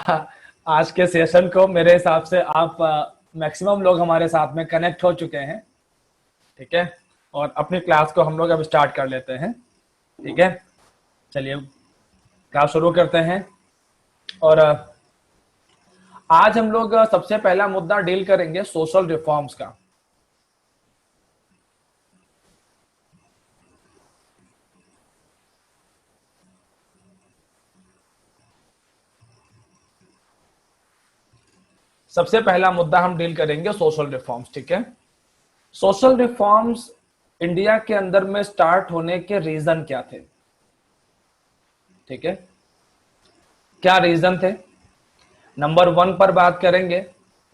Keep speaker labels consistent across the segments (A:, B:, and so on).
A: आज के सेशन को मेरे हिसाब से आप मैक्सिमम लोग हमारे साथ में कनेक्ट हो चुके हैं। ठीक है, और अपनी क्लास को हम लोग अब स्टार्ट कर लेते हैं। ठीक है, चलिए क्लास शुरू करते हैं। और आज हम लोग सबसे पहला मुद्दा डील करेंगे सोशल रिफॉर्म्स का। सबसे पहला मुद्दा हम डील करेंगे सोशल रिफॉर्म्स। ठीक है, सोशल रिफॉर्म्स इंडिया के अंदर में स्टार्ट होने के रीजन क्या थे? ठीक है, क्या रीजन थे? नंबर 1 पर बात करेंगे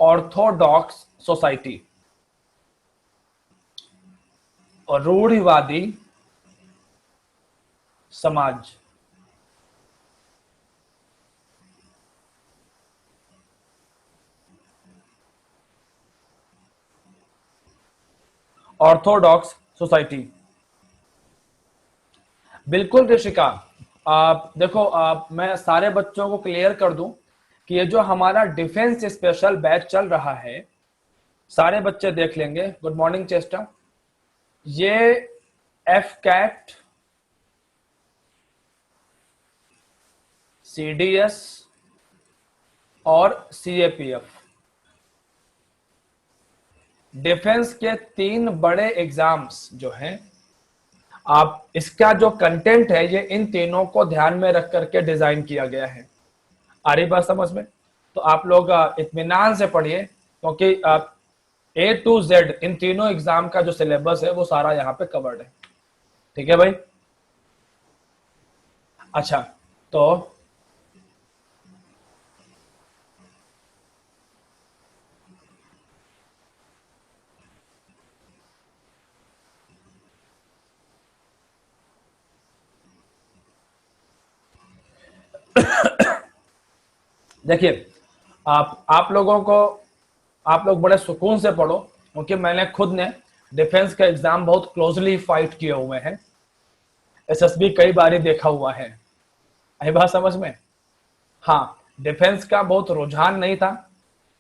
A: ऑर्थोडॉक्स सोसाइटी और रूढ़िवादी समाज। ऑर्थोडॉक्स सोसाइटी, बिल्कुल ऋषिका। आप देखो, मैं सारे बच्चों को क्लियर कर दूं कि ये जो हमारा डिफेंस स्पेशल बैच चल रहा है, सारे बच्चे देख लेंगे। Good morning Cheshta. ये एफ कैट, सीडीएस और सीएपीएफ, डिफेंस के 3 बड़े एग्जाम्स जो हैं, आप इसका जो कंटेंट है ये इन तीनों को ध्यान में रख करके डिजाइन किया गया है। आ रही बात समझ में? तो आप लोग इत्मीनान से पढ़िए, क्योंकि A to Z इन तीनों एग्जाम का जो सिलेबस है वो सारा यहाँ पे कवर्ड है। ठीक है भाई? अच्छा, तो देखिए, आप लोगों को, आप लोग बड़े सुकून से पढ़ो, क्योंकि मैंने खुद ने डिफेंस का एग्जाम बहुत क्लोजली फाइट किए हुए हैं। एसएसबी कई बार देखा हुआ है। आई बात समझ में? हाँ, डिफेंस का बहुत रुझान नहीं था।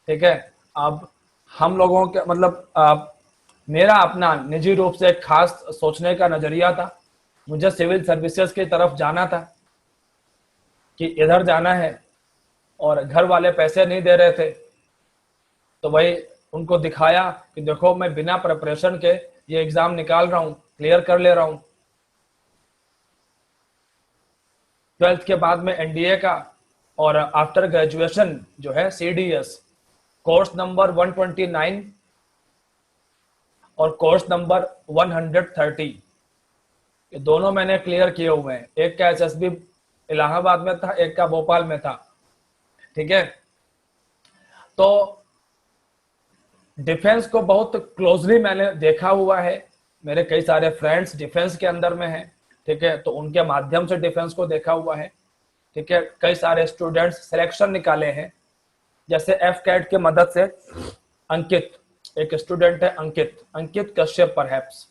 A: ठीक है, अब हम लोगों के मतलब मेरा अपना निजी रूप से एक खास सोचने का नजरिया था। मुझे सिविल सर्विसेज की तरफ जाना था कि इधर जाना है, और घर वाले पैसे नहीं दे रहे थे, तो भाई उनको दिखाया कि देखो मैं बिना प्रिपरेशन के ये एग्जाम निकाल रहा हूँ, क्लियर कर ले रहा हूँ। 12th के बाद में एनडीए का, और आफ्टर ग्रेजुएशन जो है सीडीएस, कोर्स नंबर 129 और कोर्स नंबर 130, ये दोनों मैंने क्लियर किए हुए हैं। एक का एसएसबी इलाहाबाद में था, एक का भोपाल में था। ठीक है, तो डिफेंस को बहुत क्लोजली मैंने देखा हुआ है। मेरे कई सारे फ्रेंड्स डिफेंस के अंदर में हैं। ठीक है, तो उनके माध्यम से डिफेंस को देखा हुआ है। ठीक है, कई सारे स्टूडेंट्स सिलेक्शन निकाले हैं, जैसे एफ कैट के मदद से अंकित, एक स्टूडेंट है अंकित, अंकित कश्यप, परहैप्स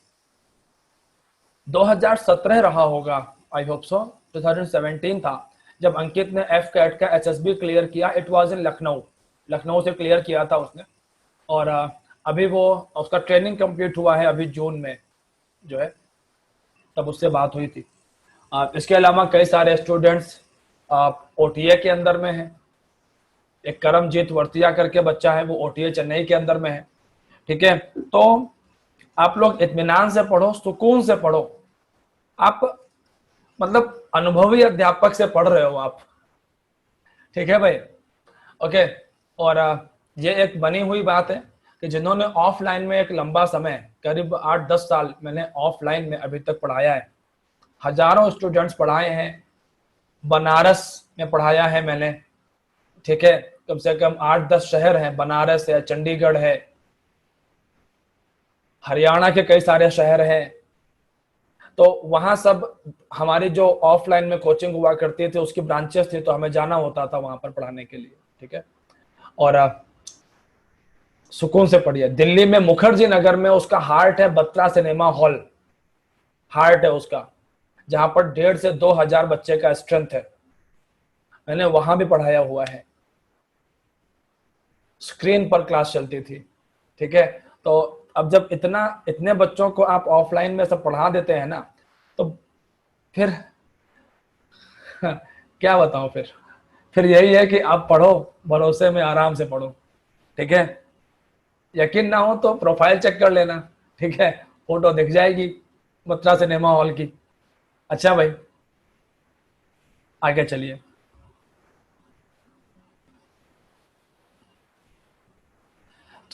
A: 2017 रहा होगा, आई होप सो 2017 था जब अंकित ने एफ कैट का एचएसबी क्लियर किया। It was in Lucknow, Lucknow से क्लियर किया था उसने। और अभी वो उसका ट्रेनिंग कंप्लीट हुआ है अभी जून में जो है, तब उससे बात हुई थी। इसके अलावा कई सारे स्टूडेंट्स ओटीए के अंदर में हैं। एक करमजीत वर्तिया करके बच्चा है, वो ओटीए चेन्नई के अंदर में है। ठीक है, तो आप लोग इत्मीनान से पढ़ो, सुकून से पढ़ो। आप मतलब अनुभवी अध्यापक से पढ़ रहे हो आप। ठीक है भाई? ओके। और ये एक बनी हुई बात है कि जिन्होंने ऑफलाइन में एक लंबा समय, करीब 8-10 साल मैंने ऑफलाइन में अभी तक पढ़ाया है, हजारों स्टूडेंट्स पढ़ाए हैं। बनारस में पढ़ाया है मैंने। ठीक है, कम से कम 8-10 शहर हैं, बनारस है, चंडीगढ़ है, हरियाणा के कई सारे शहर हैं। तो वहां सब हमारी जो ऑफलाइन में कोचिंग हुआ करती थी उसकी ब्रांचेस थी, तो हमें जाना होता था वहां पर पढ़ाने के लिए। ठीक है, और सुकून से पढ़िए। दिल्ली में मुखर्जी नगर में उसका हार्ट है, बत्रा सिनेमा हॉल हार्ट है उसका, जहां पर 1,500 से 2,000 बच्चे का स्ट्रेंथ है। मैंने वहां भी पढ़ाया हुआ है। स्क्रीन पर क्लास चलती थी, ठीक है। तो अब जब इतने बच्चों को आप ऑफलाइन में सब पढ़ा देते हैं ना, तो फिर क्या बताऊं, फिर यही है कि आप पढ़ो, भरोसे में आराम से पढ़ो, ठीक है। यकीन ना हो तो प्रोफाइल चेक कर लेना, ठीक है, फोटो दिख जाएगी मथुरा सिनेमा हॉल की। अच्छा भाई, आगे चलिए।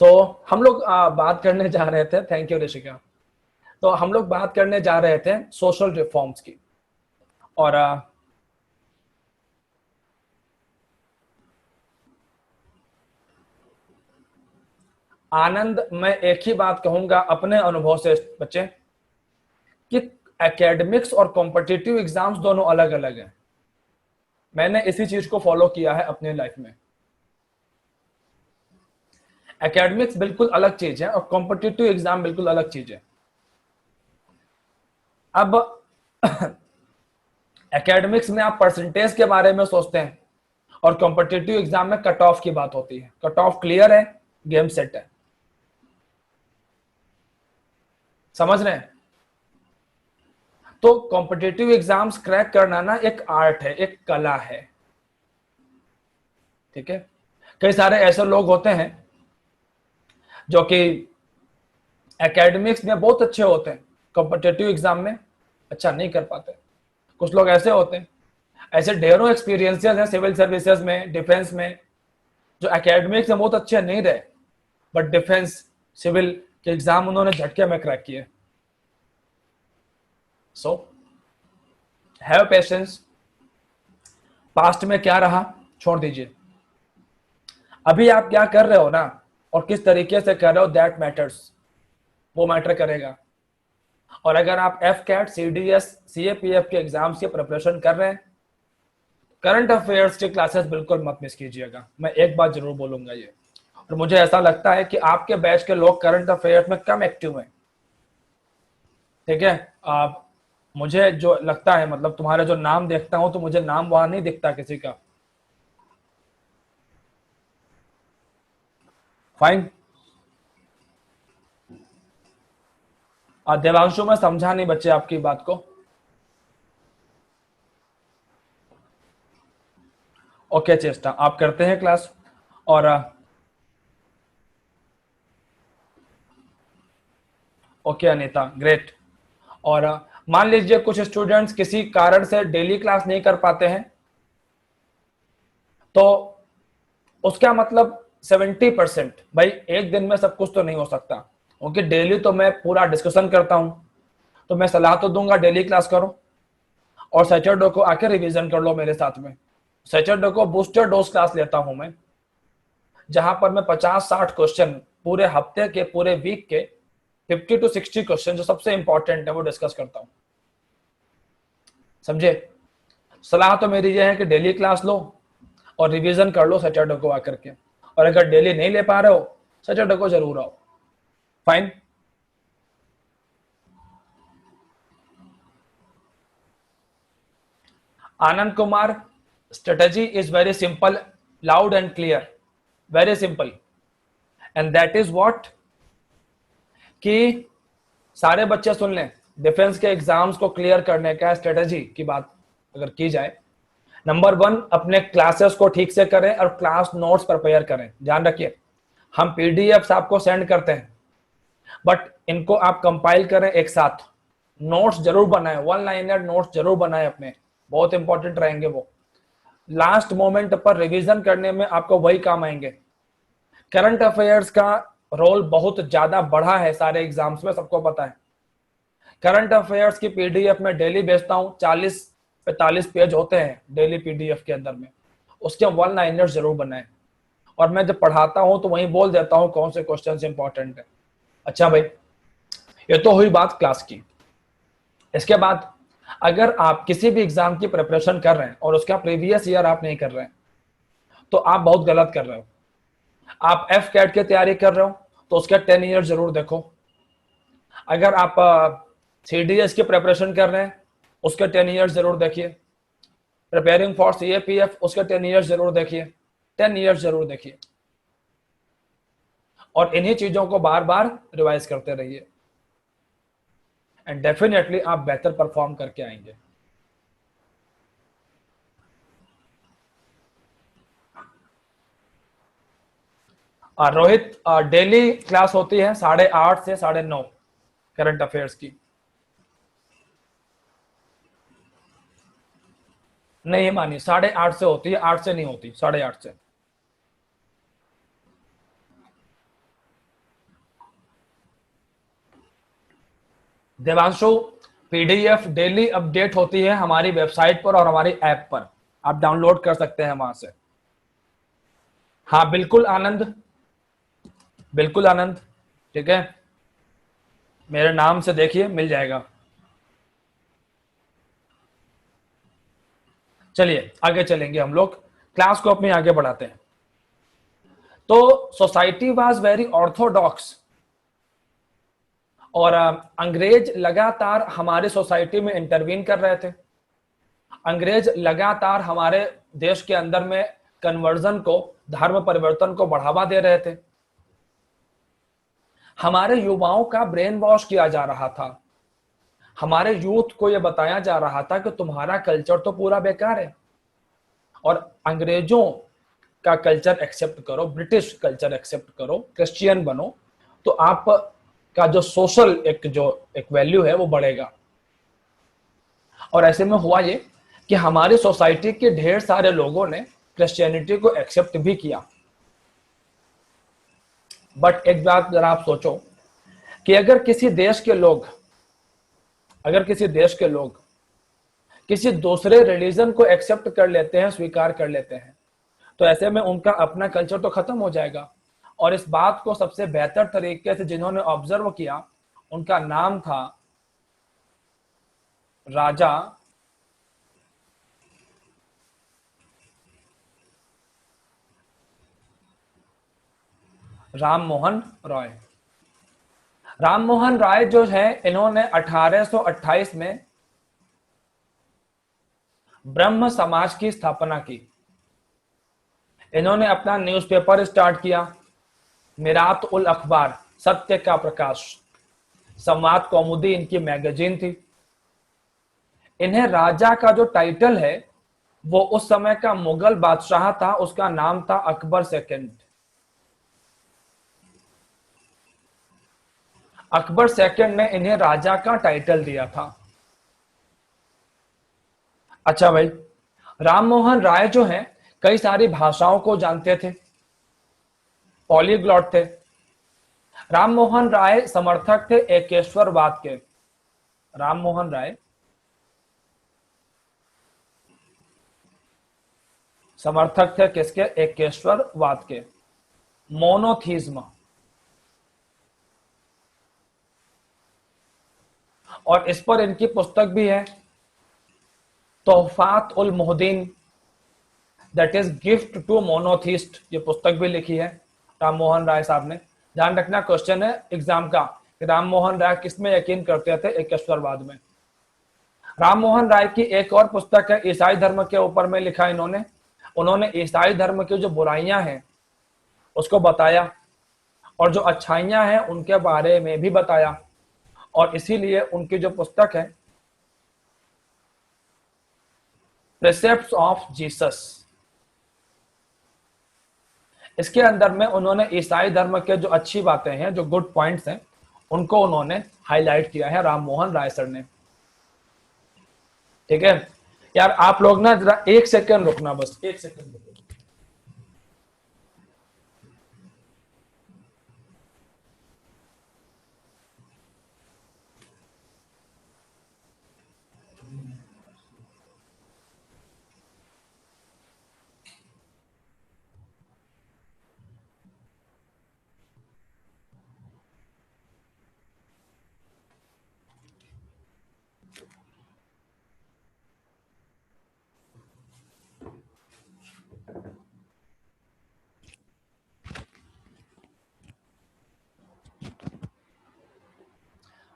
A: तो हम लोग बात करने जा रहे थे, थैंक यू ऋषिका। तो हम लोग बात करने जा रहे थे सोशल रिफॉर्म्स की। और आनंद, मैं एक ही बात कहूंगा अपने अनुभव से बच्चे, कि एकेडमिक्स और कॉम्पिटिटिव एग्जाम्स दोनों अलग अलग हैं। मैंने इसी चीज को फॉलो किया है अपने लाइफ में। एकेडमिक्स बिल्कुल अलग चीज है और कॉम्पिटिटिव एग्जाम बिल्कुल अलग चीज है। अब एकेडमिक्स में आप परसेंटेज के बारे में सोचते हैं और कॉम्पिटिटिव एग्जाम में कट ऑफ की बात होती है। कट ऑफ क्लियर है, गेम सेट है, समझ रहे हैं। तो कॉम्पिटिटिव एग्जाम्स क्रैक करना ना एक आर्ट है, एक कला है, ठीक है। कई सारे ऐसे लोग होते हैं जो कि एकेडमिक्स में बहुत अच्छे होते हैं, कॉम्पिटिटिव एग्जाम में अच्छा नहीं कर पाते। कुछ लोग ऐसे होते हैं, ऐसे ढेरों एक्सपीरियंसेस हैं सिविल सर्विसेज में, डिफेंस में, जो एकेडमिक्स में बहुत अच्छे नहीं रहे, बट डिफेंस सिविल के एग्जाम उन्होंने झटके में क्रैक किए। So have patience. पास्ट में क्या रहा छोड़ दीजिए, अभी आप क्या कर रहे हो ना और किस तरीके से कर रहे हो, दैट मैटर्स, वो मैटर करेगा। और अगर आप AFCAT, C D S, C A P F के एग्जाम्स की प्रिपरेशन कर रहे हैं, करंट अफेयर्स की क्लासेस बिल्कुल मत मिस कीजिएगा। मैं एक बात जरूर बोलूंगा ये, और मुझे ऐसा लगता है कि आपके बैच के लोग करंट अफेयर्स में कम एक्टिव हैं, ठीक है। आप, मुझे जो लगता है, मतलब तुम्हारे जो नाम देखता हूं तो मुझे नाम वहां नहीं दिखता किसी का। फाइन। देवांशु, मैं समझा नहीं बच्चे आपकी बात को। ओके चेष्टा, आप करते हैं क्लास। और ओके अनीता, ग्रेट। और मान लीजिए कुछ स्टूडेंट्स किसी कारण से डेली क्लास नहीं कर पाते हैं, तो उसका मतलब 70%, भाई एक दिन में सब कुछ तो नहीं हो सकता, क्योंकि डेली तो मैं पूरा डिस्कशन करता हूं, तो मैं सलाह तो दूंगा डेली क्लास करो, और सैटरडे को आके रिवीजन कर लो मेरे साथ में। सैटरडे को बूस्टर डोज क्लास लेता हूं मैं, जहां पर मैं 50-60 क्वेश्चन पूरे हफ्ते के, पूरे वीक के 50 to 60 क्वेश्चन जो सबसे इंपॉर्टेंट है वो डिस्कस करता हूं, समझे। सलाह तो मेरी ये है कि डेली क्लास लो और रिवीजन कर लो सैटरडे को आकर के, और अगर डेली नहीं ले पा रहे हो सैटरडे को जरूर आओ। Fine. Anand Kumar, strategy is very simple, loud and clear, very simple, and that is what, कि सारे बच्चे सुन लें, डिफेंस के एग्जाम्स को क्लियर करने का स्ट्रेटेजी की बात अगर की जाए, नंबर 1, अपने क्लासेस को ठीक से करें और क्लास नोट्स प्रिपेयर करें। ध्यान रखिए, हम पीडीएफ आपको सेंड करते हैं, बट इनको आप कंपाइल करें एक साथ, नोट्स जरूर बनाएं, वन लाइनर नोट्स जरूर बनाएं अपने, बहुत इंपॉर्टेंट रहेंगे वो। लास्ट मोमेंट पर रिवीजन करने में आपको वही काम आएंगे। करंट अफेयर्स का रोल बहुत ज्यादा बढ़ा है सारे एग्जाम्स में, सबको पता है। करंट अफेयर्स की पीडीएफ में डेली भेजता हूं, 40-45 पेज होते हैं डेली पीडीएफ के अंदर में, उसके वन लाइनर्स जरूर बनाएं। और मैं जब पढ़ाता हूं तो वहीं बोल देता हूं कौन से क्वेश्चन इंपॉर्टेंट है। अच्छा भाई, ये तो हुई बात क्लास की। इसके बाद अगर आप किसी भी एग्जाम की प्रिपरेशन कर रहे हैं और उसका प्रीवियस ईयर आप नहीं कर रहे हैं, तो आप बहुत गलत कर रहे हो। आप एफ कैट की तैयारी कर रहे हो तो उसका 10 ईयर जरूर देखो। अगर आप सीडीएस की प्रिपरेशन कर रहे हैं उसके 10 ईयर्स जरूर देखिए। प्रिपेयरिंग फॉर सीएपीएफ उसके 10 ईयर्स जरूर देखिए, 10 ईयर्स जरूर देखिए। और इन्हीं चीजों को बार बार रिवाइज करते रहिए एंड डेफिनेटली आप बेहतर परफॉर्म करके आएंगे। रोहित, डेली क्लास होती है 8:30 से 9:30 करंट अफेयर्स की। नहीं मानी, 8:30 से होती है, 8 से नहीं होती, 8:30 से। देवांशु, पीडीएफ डेली अपडेट होती है हमारी वेबसाइट पर और हमारी ऐप पर, आप डाउनलोड कर सकते हैं वहां से। हाँ बिल्कुल आनंद, बिल्कुल आनंद, ठीक है, मेरे नाम से देखिए मिल जाएगा। चलिए आगे चलेंगे हम लोग, क्लास को अपनी आगे बढ़ाते हैं। तो सोसाइटी वाज वेरी ऑर्थोडॉक्स, और अंग्रेज लगातार हमारे सोसाइटी में इंटरवीन कर रहे थे। अंग्रेज लगातार हमारे देश के अंदर में कन्वर्जन को, धर्म परिवर्तन को बढ़ावा दे रहे थे। हमारे युवाओं का ब्रेन वॉश किया जा रहा था। हमारे यूथ को यह बताया जा रहा था कि तुम्हारा कल्चर तो पूरा बेकार है और अंग्रेजों का कल्चर एक्सेप्ट करो, ब्रिटिश कल्चर एक्सेप्ट करो, क्रिश्चियन बनो, तो आप का जो सोशल एक वैल्यू है वो बढ़ेगा। और ऐसे में हुआ ये कि हमारी सोसाइटी के ढेर सारे लोगों ने क्रिश्चियनिटी को एक्सेप्ट भी किया। बट एक बात जरा आप सोचो कि अगर किसी देश के लोग किसी दूसरे रिलीजन को एक्सेप्ट कर लेते हैं, स्वीकार कर लेते हैं, तो ऐसे में उनका अपना कल्चर तो खत्म हो जाएगा। और इस बात को सबसे बेहतर तरीके से जिन्होंने ऑब्जर्व किया, उनका नाम था राजा राम मोहन रॉय। राम मोहन राय जो है, इन्होंने 1828 में ब्रह्म समाज की स्थापना की। इन्होंने अपना न्यूज़पेपर स्टार्ट किया, मिरात उल अखबार, सत्य का प्रकाश, संवाद कौमुदी इनकी मैगजीन थी। इन्हें राजा का जो टाइटल है वो उस समय का मुगल बादशाह था, उसका नाम था अकबर सेकंड। अकबर सेकंड ने इन्हें राजा का टाइटल दिया था। अच्छा भाई, राम मोहन राय जो हैं कई सारी भाषाओं को जानते थे, पॉलीग्लॉट थे। राम मोहन राय समर्थक थे एकेश्वरवाद के। राम मोहन राय समर्थक थे किसके? एकेश्वरवाद के, मोनोथीज्म। और इस पर इनकी पुस्तक भी है, Tuhfat ul Muwahhidin, that is gift to monotheist. ये पुस्तक भी लिखी है राम मोहन राय साहब ने। ध्यान रखना, क्वेश्चन है एग्जाम का, राम मोहन राय किसमें यकीन करते थे? एकेश्वरवाद में। राम मोहन राय की एक और पुस्तक है ईसाई धर्म के ऊपर में लिखा उन्होंने ईसाई धर्म की जो बुराइयां हैं उसको बताया और जो अच्छाइयां हैं उनके बारे में भी बताया। और इसीलिए उनकी जो पुस्तक है प्रिसेप्ट्स ऑफ जीसस, इसके अंदर में उन्होंने ईसाई धर्म के जो अच्छी बातें हैं, जो गुड पॉइंट्स हैं, उनको उन्होंने हाईलाइट किया है राम मोहन राय सर ने। ठीक है यार, आप लोग ना जरा एक सेकंड रुकना, बस एक सेकंड रुकना।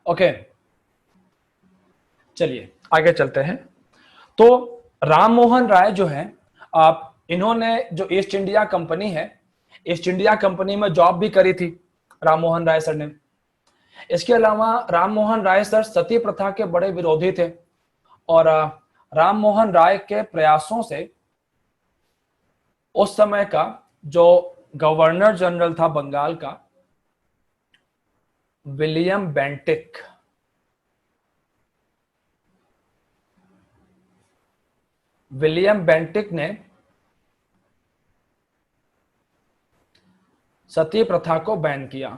A: ओके चलिए आगे चलते हैं। तो राम मोहन राय जो है, आप इन्होंने जो ईस्ट इंडिया कंपनी है, ईस्ट इंडिया कंपनी में जॉब भी करी थी। राम मोहन राय सर ने। इसके अलावा राम मोहन राय सर सती प्रथा के बड़े विरोधी थे और राम मोहन राय के प्रयासों से उस समय का जो गवर्नर जनरल था बंगाल का, विलियम बेंटिक, विलियम बेंटिक ने सती प्रथा को बैन किया।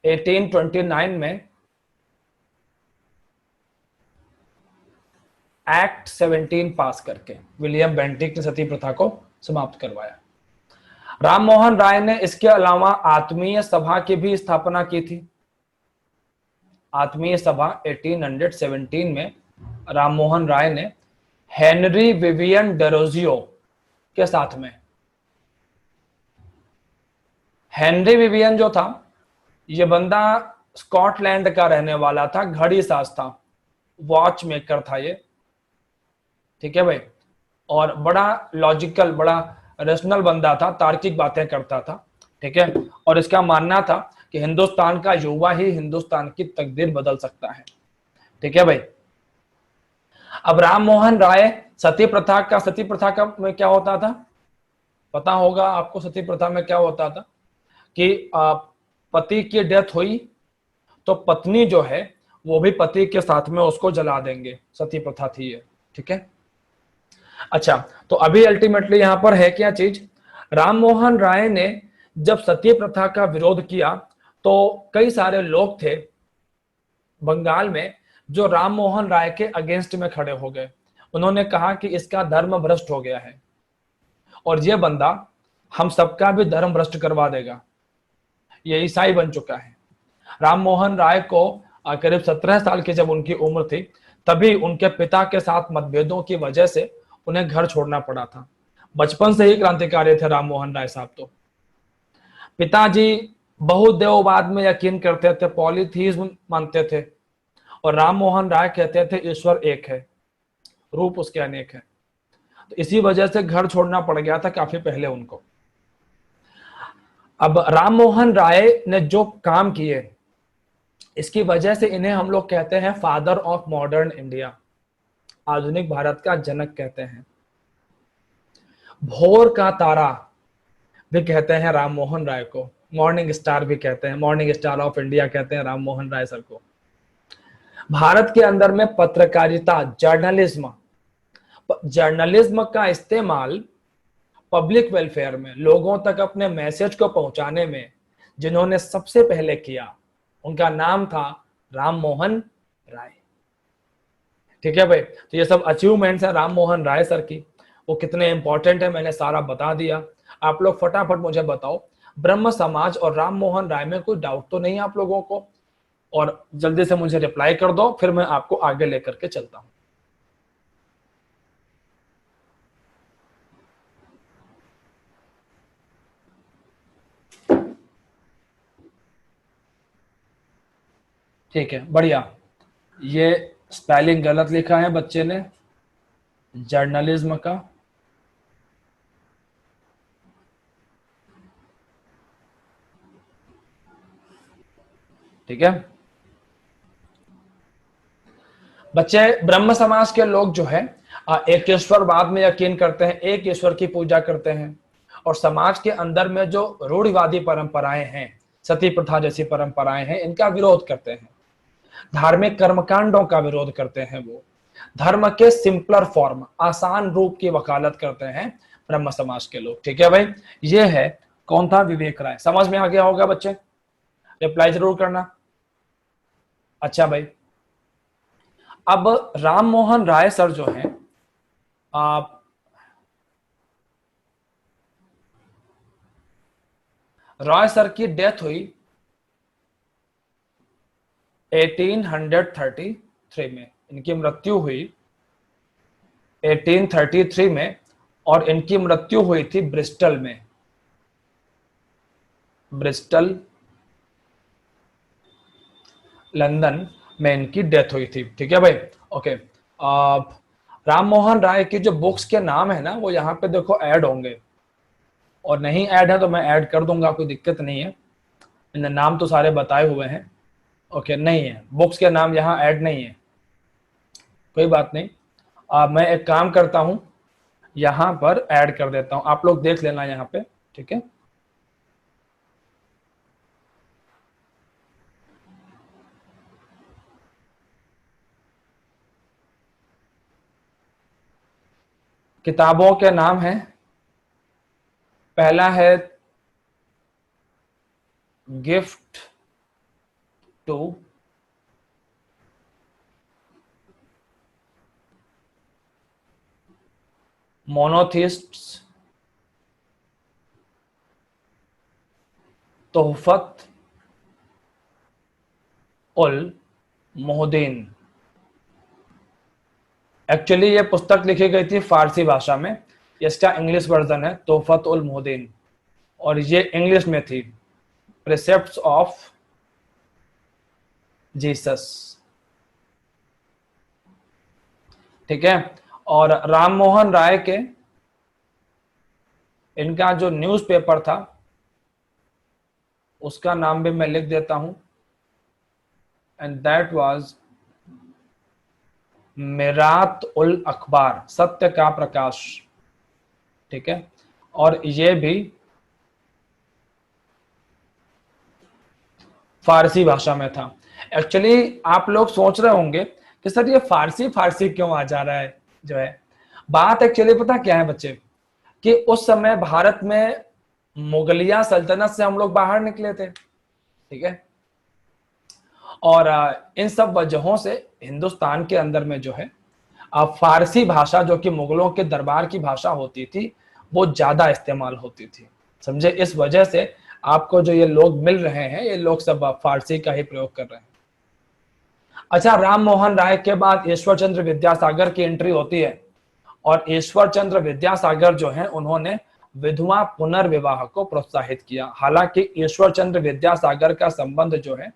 A: 1829 में एक्ट 17 पास करके विलियम बेंटिक ने सती प्रथा को समाप्त करवाया। राम मोहन राय ने इसके अलावा आत्मीय सभा की भी स्थापना की थी। आत्मीय सभा 1817 में राम मोहन राय ने हेनरी विवियन डेरोजियो के साथ में, हेनरी विवियन जो था ये बंदा स्कॉटलैंड का रहने वाला था, घड़ी साज था, वॉच मेकर था ये, ठीक है भाई, और बड़ा लॉजिकल, बड़ा रेशनल बंदा था, तार्किक बातें करता था, ठीक है। और इसका मानना था कि हिंदुस्तान का युवा ही हिंदुस्तान की तकदीर बदल सकता है, ठीक है भाई। अब राम मोहन राय सती प्रथा का में क्या होता था, पता होगा आपको। सती प्रथा में क्या होता था कि पति की डेथ हुई तो पत्नी जो है वो भी पति के साथ में उसको जला देंगे, सती प्रथा थी ये, ठीक है। अच्छा, तो अभी अल्टीमेटली यहां पर है क्या चीज, राम मोहन राय ने जब सती प्रथा का विरोध किया तो कई सारे लोग थे बंगाल में जो राम मोहन राय के अगेंस्ट में खड़े हो गए। उन्होंने कहा कि इसका धर्म भ्रष्ट हो गया है और ये बंदा हम सबका भी धर्म भ्रष्ट करवा देगा, ये ईसाई बन चुका है। राम मोहन राय को करीब 17 साल की जब उनकी उम्र थी तभी उनके पिता के साथ मतभेदों की वजह से उन्हें घर छोड़ना पड़ा था। बचपन से ही क्रांतिकारी थे राम मोहन राय साहब। तो पिताजी बहुदेववाद में यकीन करते थे, पॉलीथीइज्म मानते थे, और राम मोहन राय कहते थे ईश्वर एक है, रूप उसके अनेक है। तो इसी वजह से घर छोड़ना पड़ गया था काफी पहले उनको। अब राम मोहन राय ने जो काम किए इसकी वजह से इन्हें हम लोग कहते हैं फादर ऑफ मॉडर्न इंडिया, आधुनिक भारत का जनक कहते हैं। भोर का तारा भी कहते हैं राम मोहन राय को, मॉर्निंग स्टार भी कहते हैं, मॉर्निंग स्टार ऑफ इंडिया कहते हैं राम मोहन राय सर को। भारत के अंदर में पत्रकारिता, जर्नलिज्म का इस्तेमाल पब्लिक वेलफेयर में, लोगों तक अपने मैसेज को पहुंचाने में जिन्होंने सबसे पहले किया उनका नाम था राम मोहन राय, ठीक है भाई। तो ये सब अचीवमेंट्स है राम मोहन राय सर की, वो कितने इंपॉर्टेंट है मैंने सारा बता दिया। आप लोग फटाफट मुझे बताओ ब्रह्म समाज और राम मोहन राय में कोई डाउट तो नहीं आप लोगों को, और जल्दी से मुझे रिप्लाई कर दो, फिर मैं आपको आगे लेकर के चलता हूं। ठीक है, बढ़िया। ये स्पेलिंग गलत लिखा है बच्चे ने जर्नलिज्म का, ठीक है बच्चे। ब्रह्म समाज के लोग जो है एक ईश्वरवाद में यकीन करते हैं, एक ईश्वर की पूजा करते हैं, और समाज के अंदर में जो रूढ़िवादी परंपराएं हैं, सती प्रथा जैसी परंपराएं हैं, इनका विरोध करते हैं। धार्मिक कर्मकांडों का विरोध करते हैं। वो धर्म के सिंपलर फॉर्म, आसान रूप की वकालत करते हैं ब्रह्म समाज के लोग, ठीक है भाई। ये है कौन था, विवेक राय। समझ में आ गया होगा बच्चे, रिप्लाई जरूर करना। अच्छा भाई, अब राम मोहन राय सर जो हैं, राय सर की डेथ हुई 1833 में, इनकी मृत्यु हुई 1833 में, और इनकी मृत्यु हुई थी ब्रिस्टल में, ब्रिस्टल लंदन में इनकी डेथ हुई थी, ठीक है भाई। ओके, राम मोहन राय की जो बुक्स के नाम है ना वो यहाँ पे देखो ऐड होंगे, और नहीं ऐड है तो मैं ऐड कर दूंगा, कोई दिक्कत नहीं है। इन नाम तो सारे बताए हुए हैं। ओके, नहीं है, बुक्स के नाम यहाँ ऐड नहीं है, कोई बात नहीं। मैं एक काम करता हूँ, यहाँ पर ऐड कर देता हूँ, आप लोग देख लेना यहाँ पे, ठीक है। किताबों के नाम हैं, पहला है gift to मोनोथिस्ट्स, तोहफत ul Mohiuddin. Actually ये पुस्तक लिखी गई थी फारसी भाषा में, इसका इंग्लिश वर्जन है तोहफत उल मोहद्दीन, और ये इंग्लिश में थी, प्रिसेप्ट्स ऑफ जीसस, ठीक है। और राम मोहन राय के, इनका जो न्यूज़पेपर था उसका नाम भी मैं लिख देता हूं, एंड दैट वाज मिरात उल अखबार, सत्य का प्रकाश, ठीक है। और ये भी फारसी भाषा में था। एक्चुअली आप लोग सोच रहे होंगे कि सर ये फारसी फारसी क्यों आ जा रहा है, जो है बात एक्चुअली पता क्या है बच्चे, कि उस समय भारत में मुगलिया सल्तनत से हम लोग बाहर निकले थे, ठीक है। और इन सब वजहों से हिंदुस्तान के अंदर में जो है फारसी भाषा, जो कि मुगलों के दरबार की भाषा होती थी, वो ज्यादा इस्तेमाल होती थी, समझे। इस वजह से आपको जो ये लोग मिल रहे हैं, ये लोग सब फारसी का ही प्रयोग कर रहे हैं। अच्छा, राम मोहन राय के बाद ईश्वर चंद्र विद्यासागर की एंट्री होती है, और ईश्वर चंद्र विद्यासागर जो है उन्होंने विधवा पुनर्विवाह को प्रोत्साहित किया। हालांकि ईश्वर चंद्र विद्यासागर का संबंध जो है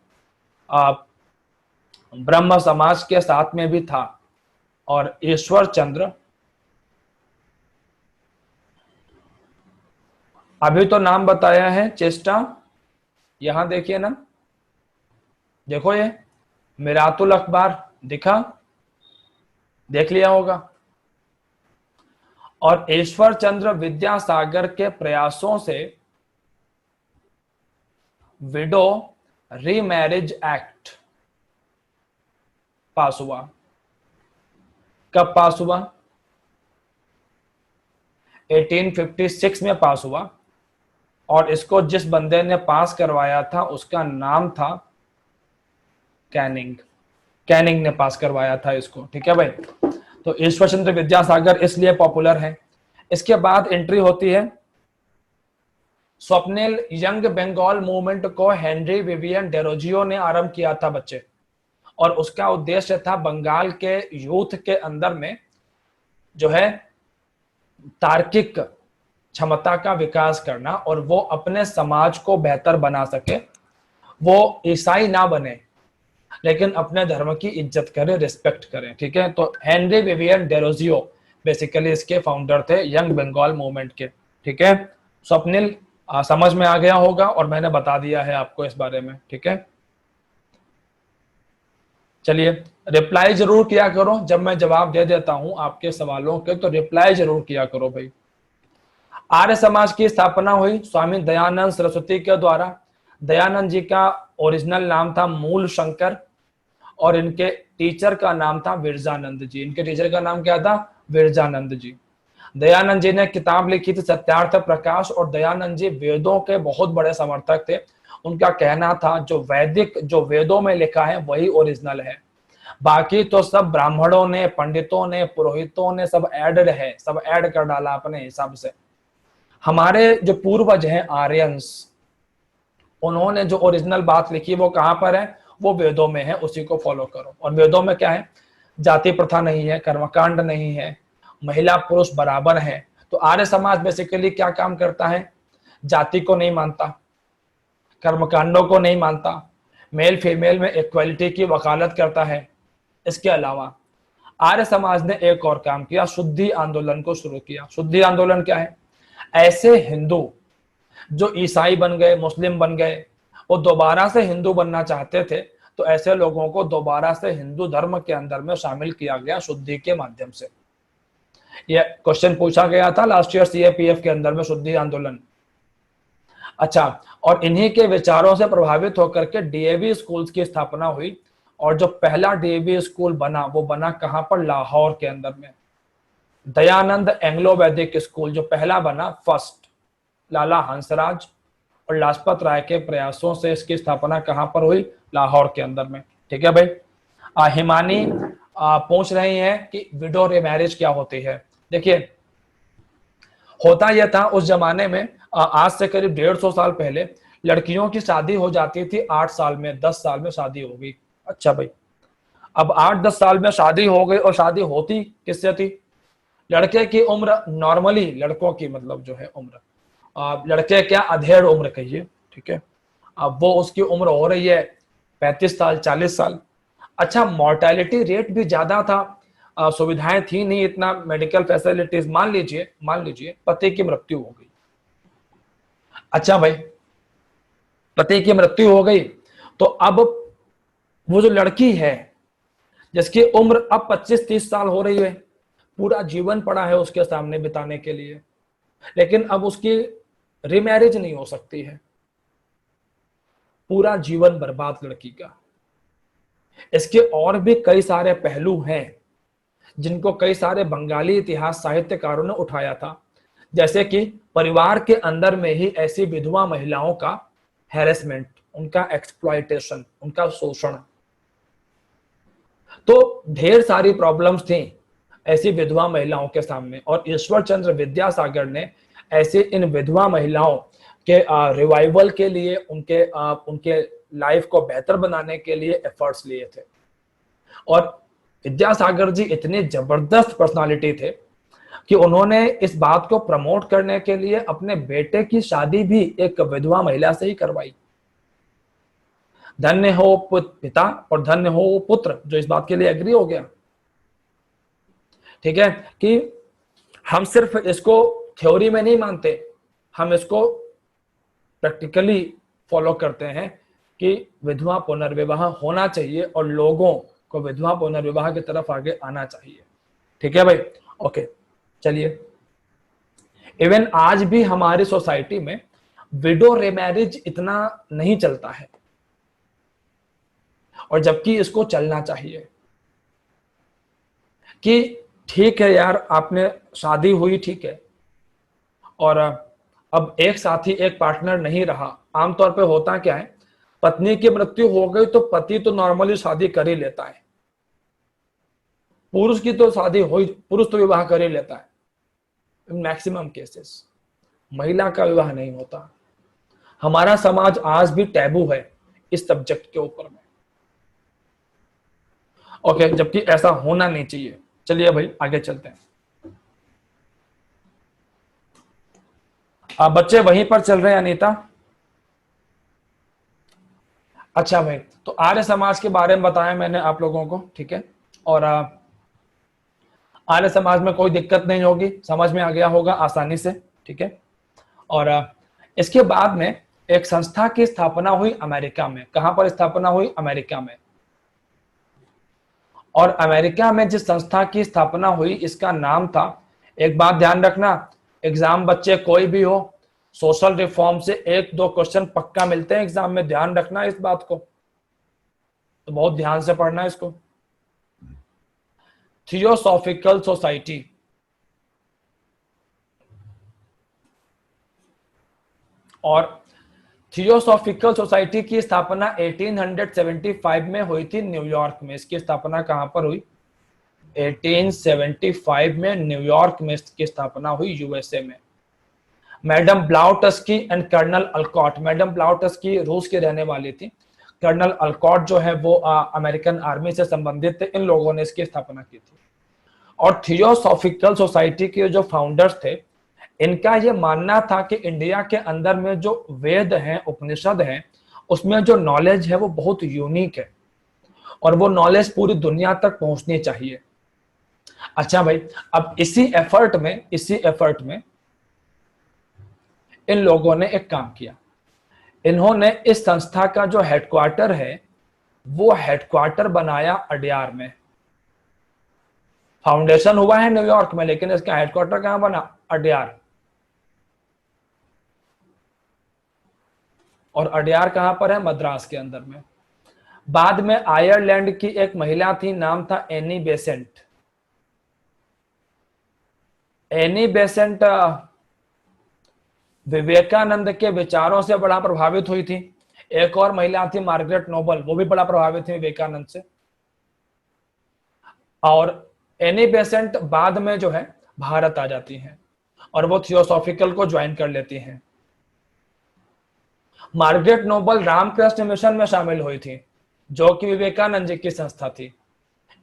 A: ब्रह्म समाज के साथ में भी था, और ईश्वर चंद्र, अभी तो नाम बताया है चेष्टा, यहां देखिए ना, देखो ये मिरातुल अखबार दिखा, देख लिया होगा। और ईश्वर चंद्र विद्यासागर के प्रयासों से विडो रीमैरिज एक्ट पास हुआ। कब पास हुआ? 1856 में पास हुआ, और इसको जिस बंदे ने पास करवाया था उसका नाम था कैनिंग। कैनिंग ने पास करवाया था इसको, ठीक है भाई। तो ईश्वर चंद्र विद्यासागर इसलिए पॉपुलर है। इसके बाद एंट्री होती है स्वप्निल। यंग बंगाल मूवमेंट को हेनरी विवियन डेरोजियो ने आरंभ किया था बच्चे, और उसका उद्देश्य था बंगाल के यूथ के अंदर में जो है तार्किक क्षमता का विकास करना, और वो अपने समाज को बेहतर बना सके, वो ईसाई ना बने लेकिन अपने धर्म की इज्जत करें, रिस्पेक्ट करें, ठीक है। तो हेनरी विवियन डेरोजियो बेसिकली इसके फाउंडर थे, यंग बंगाल मूवमेंट के, ठीक है। स्वप्निल समझ में आ गया होगा, और मैंने बता दिया है आपको इस बारे में, ठीक है। चलिए, रिप्लाई जरूर किया करो जब मैं जवाब दे देता हूं आपके सवालों के, तो रिप्लाई जरूर किया करो भाई। आर्य समाज की स्थापना हुई स्वामी दयानंद सरस्वती के द्वारा। दयानंद जी का ओरिजिनल नाम था मूल शंकर, और इनके टीचर का नाम था विरजानंद जी। इनके टीचर का नाम क्या था? विरजानंद जी। दयानंद जी ने किताब लिखी थी सत्यार्थ प्रकाश, और दयानंद जी वेदों के बहुत बड़े समर्थक थे। उनका कहना था जो वैदिक, जो वेदों में लिखा है वही ओरिजिनल है, बाकी तो सब ब्राह्मणों ने, पंडितों ने, पुरोहितों ने सब एडेड है, सब ऐड कर डाला अपने हिसाब से। हमारे जो पूर्वज हैं आर्यंस, उन्होंने जो ओरिजिनल बात लिखी वो कहां पर है? वो वेदों में है, उसी को फॉलो करो। और वेदों में क्या है? जाति प्रथा नहीं है, कर्मकांड नहीं है, महिला पुरुष बराबर है। तो आर्य समाज बेसिकली क्या काम करता है? जाति को नहीं मानता, कर्मकांडों को नहीं मानता, मेल फीमेल में इक्वलिटी की वकालत करता है। इसके अलावा आर्य समाज ने एक और काम किया, शुद्धि आंदोलन को शुरू किया। शुद्धि आंदोलन क्या है? ऐसे हिंदू जो ईसाई बन गए, मुस्लिम बन गए, वो दोबारा से हिंदू बनना चाहते थे, तो ऐसे लोगों को दोबारा से हिंदू धर्म के अंदर में शामिल किया गया शुद्धि के माध्यम से। ये क्वेश्चन पूछा गया था लास्ट ईयर सीएपीएफ के अंदर में, शुद्धि आंदोलन। अच्छा, और इन्हीं के विचारों से प्रभावित होकर के डीएवी स्कूल्स की स्थापना हुई, और जो पहला डीएवी स्कूल बना वो बना कहां पर? लाहौर के अंदर में। दयानंद एंग्लो वैदिक स्कूल जो पहला बना, फर्स्ट, लाला हंसराज और लाजपत राय के प्रयासों से इसकी स्थापना कहां पर हुई? लाहौर के अंदर में। ठीक है भाई। हिमानी पूछ रही हैं कि विडो रिमैरिज क्या होती है। देखिए, होता यह था उस जमाने में, आज से करीब 150 साल पहले लड़कियों की शादी हो जाती थी 8 साल में, 10 साल में शादी हो गई। अच्छा भाई, अब 8-10 साल में शादी हो गई, और शादी होती किससे थी? लड़के की उम्र नॉर्मली, लड़कों की मतलब जो है उम्र, लड़के क्या अधेड़ उम्र कहिए, ठीक है, अब वो उसकी उम्र हो रही है 35 साल 40 साल। अच्छा, मॉर्टेलिटी रेट भी ज्यादा था, सुविधाएं थी नहीं इतना, मेडिकल फैसिलिटीज। मान लीजिए पति की मृत्यु हो गई। अच्छा भाई, पति की मृत्यु हो गई, तो अब वो जो लड़की है जिसकी उम्र अब 25-30 साल हो रही है, पूरा जीवन पड़ा है उसके सामने बिताने के लिए, लेकिन अब उसकी रिमैरिज नहीं हो सकती है, पूरा जीवन बर्बाद लड़की का। इसके और भी कई सारे पहलू हैं जिनको कई सारे बंगाली इतिहास साहित्यकारों ने उठाया था, जैसे कि परिवार के अंदर में ही ऐसी विधवा महिलाओं का हैरेसमेंट, उनका एक्सप्लॉयटेशन, उनका शोषण। तो ढेर सारी प्रॉब्लम्स थी ऐसी विधवा महिलाओं के सामने, और ईश्वर चंद्र विद्यासागर ने ऐसे इन विधवा महिलाओं के रिवाइवल के लिए, उनके लाइफ को बेहतर बनाने के लिए एफर्ट्स लिए थे। और विद्यासागर जी इतने जबरदस्त पर्सनालिटी थे कि उन्होंने इस बात को प्रमोट करने के लिए अपने बेटे की शादी भी एक विधवा महिला से ही करवाई। धन्य हो पिता और धन्य हो पुत्र जो इस बात के लिए एग्री हो गया। ठीक है, कि हम सिर्फ इसको थ्योरी में नहीं मानते, हम इसको प्रैक्टिकली फॉलो करते हैं कि विधवा पुनर्विवाह होना चाहिए और लोगों को विधवा पुनर्विवाह की तरफ आगे आना चाहिए। ठीक है भाई, ओके, चलिए। इवन आज भी हमारी सोसाइटी में विडो रिमैरिज इतना नहीं चलता है, और जबकि इसको चलना चाहिए कि ठीक है यार, आपने शादी हुई, ठीक है, और अब एक साथी, एक पार्टनर नहीं रहा। आमतौर पे होता क्या है, पत्नी की मृत्यु हो गई तो पति तो नॉर्मली शादी कर ही लेता है, पुरुष की तो शादी हुई, पुरुष तो विवाह कर ही लेता है मैक्सिमम केसेस, महिला का विवाह नहीं होता। हमारा समाज आज भी टैबू है इस सब्जेक्ट के ऊपर में, ओके, जबकि ऐसा होना नहीं चाहिए। चलिए भाई आगे चलते हैं। आप बच्चे वहीं पर चल रहे हैं अनीता? अच्छा भाई, तो आर्य समाज के बारे में बताया मैंने आप लोगों को, ठीक है, और आर्य समाज में कोई दिक्कत नहीं होगी, समझ में आ गया होगा आसानी से, ठीक है। और इसके बाद में एक संस्था की स्थापना हुई अमेरिका में। कहां पर स्थापना हुई? अमेरिका में। और अमेरिका में जिस संस्था की स्थापना हुई इसका नाम था, एक बात ध्यान रखना, एग्जाम बच्चे कोई भी हो, सोशल रिफॉर्म से 1-2 क्वेश्चन पक्का मिलते हैं एग्जाम में, ध्यान रखना इस बात को, तो बहुत ध्यान से पढ़ना इसको। थियोसॉफिकल सोसाइटी, और थियोसॉफिकल सोसाइटी की स्थापना 1875 में हुई थी न्यूयॉर्क में। इसकी स्थापना कहां पर हुई? 1875 में न्यूयॉर्क में इसकी स्थापना हुई, यूएसए में। Madam ब्लाउटस्की and colonel Olcott, madam ब्लाउटस्की रूस की रहने वाली थी, कर्नल अल्कॉट जो है वो अमेरिकन आर्मी से संबंधित थे। इन लोगों ने इसकी स्थापना की थी। और थियोसॉफिकल सोसाइटी के जो फाउंडर्स थे, इनका यह मानना था कि इंडिया के अंदर में जो वेद हैं, उपनिषद हैं, उसमें जो नॉलेज है वो बहुत यूनिक है, और वो नॉलेज पूरी दुनिया तक पहुंचनी चाहिए। अच्छा भाई, अब इसी एफर्ट में इन लोगों ने एक काम किया, इन्होंने इस संस्था का जो हेडक्वार्टर है वो हेडक्वार्टर बनाया अडयार में। फाउंडेशन हुआ है न्यूयॉर्क में, लेकिन इसका हेडक्वार्टर कहां बना? अडयार। और अडयार कहां पर है? मद्रास के अंदर में। बाद में आयरलैंड की एक महिला थी, नाम था Annie Besant. Annie Besant Vivekananda के विचारों से बड़ा प्रभावित हुई थी। एक और महिला थी मार्गरेट नोबल, वो भी बड़ा प्रभावित थी विवेकानंद से। और एनी बेसेंट बाद में जो है भारत आ जाती हैं और वो थियोसॉफिकल को ज्वाइन कर लेती हैं। मार्गरेट नोबल रामकृष्ण मिशन में शामिल हुई थी, जो कि विवेकानंद जी की संस्था थी।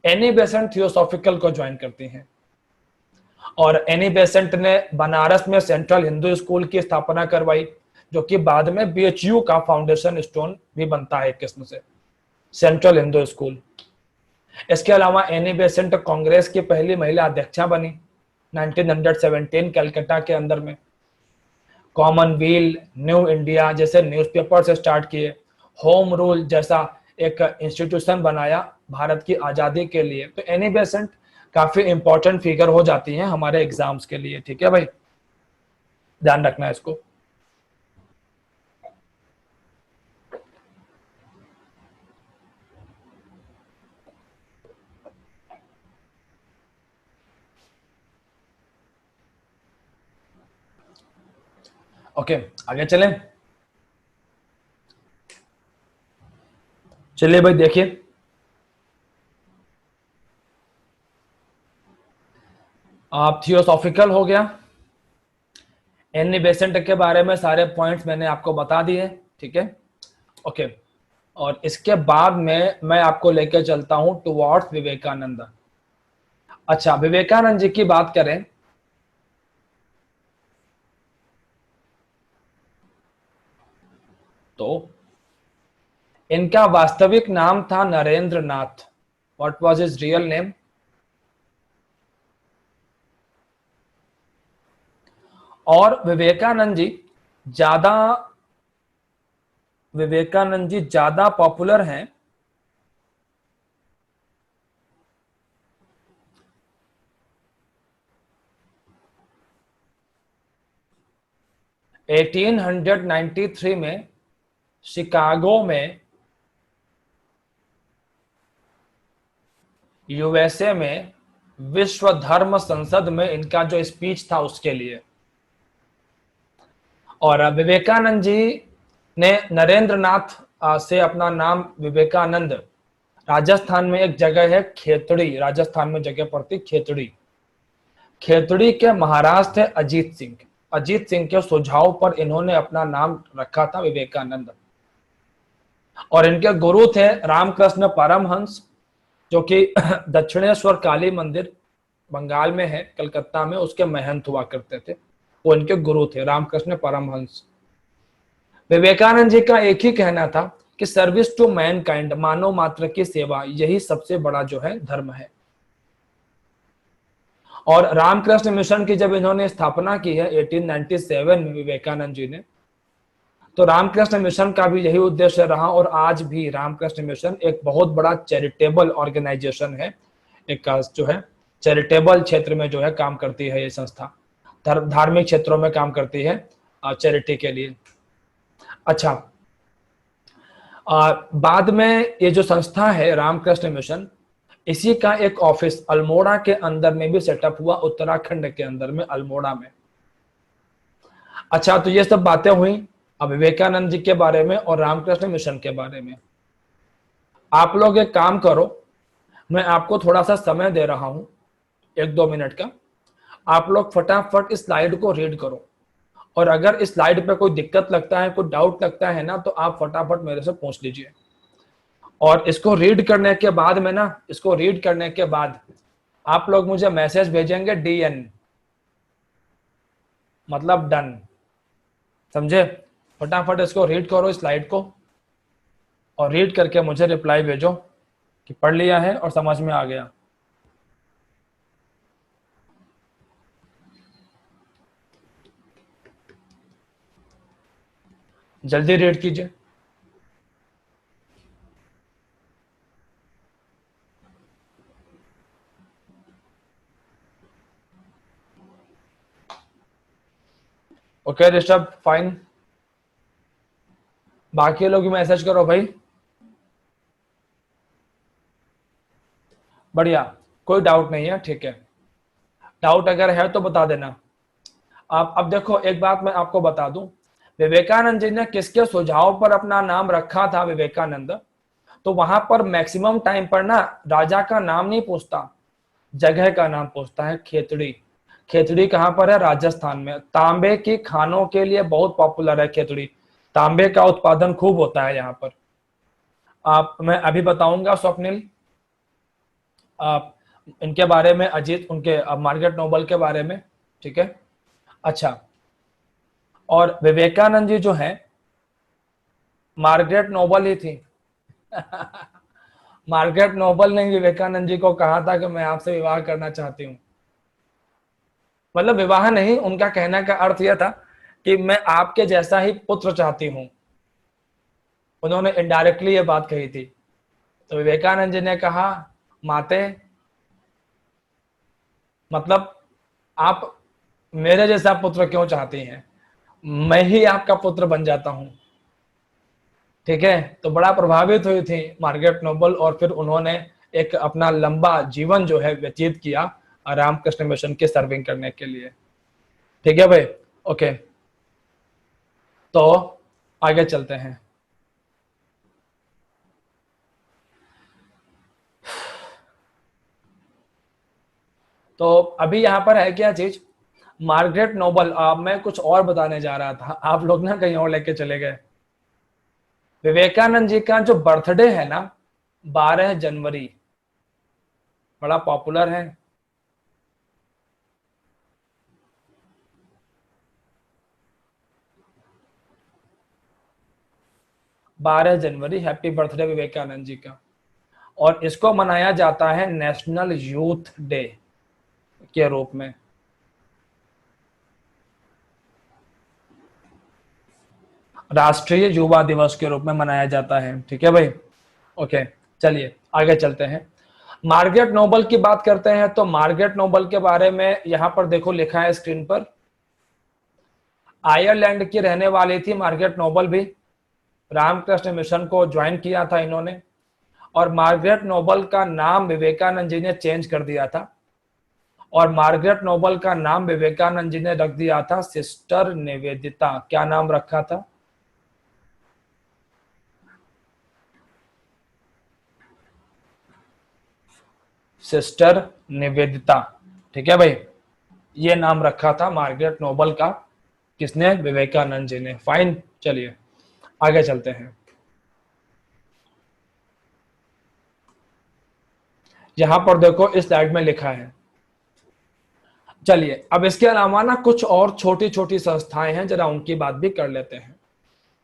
A: एनी बेसेंट थियोसॉफिकल को ज्वाइन करती हैं और एनी बेसेंट ने बनारस में सेंट्रल हिंदू स्कूल की स्थापना करवाई, जो कि बाद में बीएचयू का फाउंडेशन स्टोन भी बनता है एक किस्म से, सेंट्रल हिंदू स्कूल। इसके अलावा एनी बेसेंट कांग्रेस की पहली महिला अध्यक्षा बनी 1917 कलकत्ता के अंदर में। कॉमनवेल्थ, न्यू इंडिया जैसे न्यूज़पेपर से स्टार्ट किए, होम रूल जैसा एक इंस्टीट्यूशन बनाया भारत की आजादी के लिए। तो एनी बेसेंट काफी इंपॉर्टेंट फिगर हो जाती है हमारे एग्जाम्स के लिए, ठीक है भाई, ध्यान रखना इसको। ओके, आगे चलें। चलिए भाई देखिए, आप थियोसॉफिकल हो गया, एनी बेसेंट के बारे में सारे पॉइंट्स मैंने आपको बता दिए, ठीक है। ओके, और इसके बाद में मैं आपको लेकर चलता हूं टुवर्ड्स विवेकानंद। अच्छा, विवेकानंद जी की बात करें तो इनका वास्तविक नाम था Narendra Nath. What was his real name? और विवेकानंद जी ज्यादा पॉपुलर हैं एटीन 1893 में शिकागो में, यूएसए में विश्व धर्म संसद में इनका जो स्पीच था उसके लिए। और विवेकानंद जी ने नरेंद्र नाथ से अपना नाम विवेकानंद, राजस्थान में एक जगह है खेतड़ी, राजस्थान में जगह पड़ती खेतड़ी, खेतड़ी के महाराज थे अजीत सिंह। अजीत सिंह के सुझाव पर इन्होंने अपना नाम रखा था विवेकानंद। और इनके गुरु थे रामकृष्ण परमहंस, जो कि दक्षिणेश्वर काली मंदिर बंगाल में है, कलकत्ता में, उसके महंत हुआ करते थे। वो इनके गुरु थे रामकृष्ण परमहंस। विवेकानंद जी का एक ही कहना था कि सर्विस टू मैनकाइंड, मानव मात्र की सेवा, यही सबसे बड़ा जो है धर्म है। और रामकृष्ण मिशन की जब इन्होंने स्थापना की है 1897 में विवेकानंद जी ने, तो रामकृष्ण मिशन का भी यही उद्देश्य रहा। और आज भी रामकृष्ण मिशन एक बहुत बड़ा चैरिटेबल ऑर्गेनाइजेशन है, एक जो है चैरिटेबल क्षेत्र में जो है काम करती है ये संस्था, धार्मिक क्षेत्रों में काम करती है चैरिटी के लिए। अच्छा, बाद में ये जो संस्था है रामकृष्ण मिशन, इसी का एक ऑफिस अल्मोड़ा के अंदर में भी सेटअप हुआ, उत्तराखंड के अंदर में अल्मोड़ा में। अच्छा, तो ये सब बातें हुई अब विवेकानंद जी के बारे में और रामकृष्ण मिशन के बारे में। आप लोग एक काम करो, मैं आपको थोड़ा सा समय दे रहा हूं, 1-2 मिनट का। आप लोग फटाफट इस स्लाइड को रीड करो, और अगर इस स्लाइड पे कोई दिक्कत लगता है, कोई डाउट लगता है ना, तो आप फटाफट मेरे से पूछ लीजिए। और इसको रीड करने के बाद में ना, इसको रीड करने के बाद आप लोग मुझे मैसेज भेजेंगे DN, मतलब डन, समझे। फटाफट इसको रीड करो इस स्लाइड को, और रीड करके मुझे रिप्लाई भेजो कि पढ़ लिया है और समझ में आ गया। जल्दी रीड कीजिए। Okay Rishabh, fine. बाकी लोग भी मैसेज करो भाई। बढ़िया, कोई डाउट नहीं है, ठीक है। डाउट अगर है तो बता देना। आप अब देखो, एक बात मैं आपको बता दूं, विवेकानंद जी ने किसके सुझाव पर अपना नाम रखा था विवेकानंद, तो वहां पर मैक्सिमम टाइम पर ना राजा का नाम नहीं पूछता, जगह का नाम पूछता है, खेतड़ी। खेतड़ी कहाँ पर है? राजस्थान में। तांबे की खानों के लिए बहुत पॉपुलर है खेतड़ी। तांबे का उत्पादन खूब होता है यहाँ पर। आप मैं अभी बताऊंगा स्वप्निल, आप इनके बारे में, अजीत, उनके मार्गारेट नोबल के बारे में, ठीक है। अच्छा, और विवेकानंद जी जो है, मार्गारेट नोबल ही थी। मार्गारेट नोबल ने विवेकानंद जी को कहा था कि मैं आपसे विवाह करना चाहती हूँ। मतलब विवाह नहीं, उनका कहने का अर्थ यह था कि मैं आपके जैसा ही पुत्र चाहती हूँ। उन्होंने इनडायरेक्टली ये बात कही थी। तो विवेकानंद जी ने कहा, माते, मतलब आप मेरे जैसा पुत्र क्यों चाहती हैं, मैं ही आपका पुत्र बन जाता हूं। ठीक है, तो बड़ा प्रभावित हुई थी मार्गारेट नोबल, और फिर उन्होंने एक अपना लंबा जीवन जो है व्यतीत किया रामकृष्ण मिशन की सर्विंग करने के लिए। ठीक है भाई, ओके, तो आगे चलते हैं। तो अभी यहाँ पर है क्या चीज, मार्गारेट नोबल, मैं कुछ और बताने जा रहा था, आप लोग ना कहीं और लेके चले गए। विवेकानंद जी का जो बर्थडे है ना, 12 जनवरी, बड़ा पॉपुलर है। 12 जनवरी, हैप्पी बर्थडे विवेकानंद जी का। और इसको मनाया जाता है नेशनल यूथ डे के रूप में। राष्ट्रीय युवा दिवस के रूप में मनाया जाता है। ठीक है भाई, ओके, चलिए आगे चलते हैं। मार्गारेट नोबल की बात करते हैं, तो मार्गारेट नोबल के बारे में यहां पर देखो लिखा है स्क्रीन पर। आयरलैंड की रहने वाली थी मार्गारेट नोबल भी। रामकृष्ण मिशन को ज्वाइन किया था इन्होंने। और मार्गारेट नोबल का नाम विवेकानंद जी ने चेंज कर दिया था। और मार्गारेट नोबल का नाम विवेकानंद जी ने रख दिया था सिस्टर निवेदिता। क्या नाम रखा था? सिस्टर निवेदिता। ठीक है भाई, ये नाम रखा था मार्गारेट नोबल का। किसने? विवेकानंद जी ने। फाइन, चलिए आगे चलते हैं। यहां पर देखो इस स्लाइड में लिखा है। चलिए अब इसके अलावा ना कुछ और छोटी छोटी संस्थाएं हैं, जरा उनकी बात भी कर लेते हैं।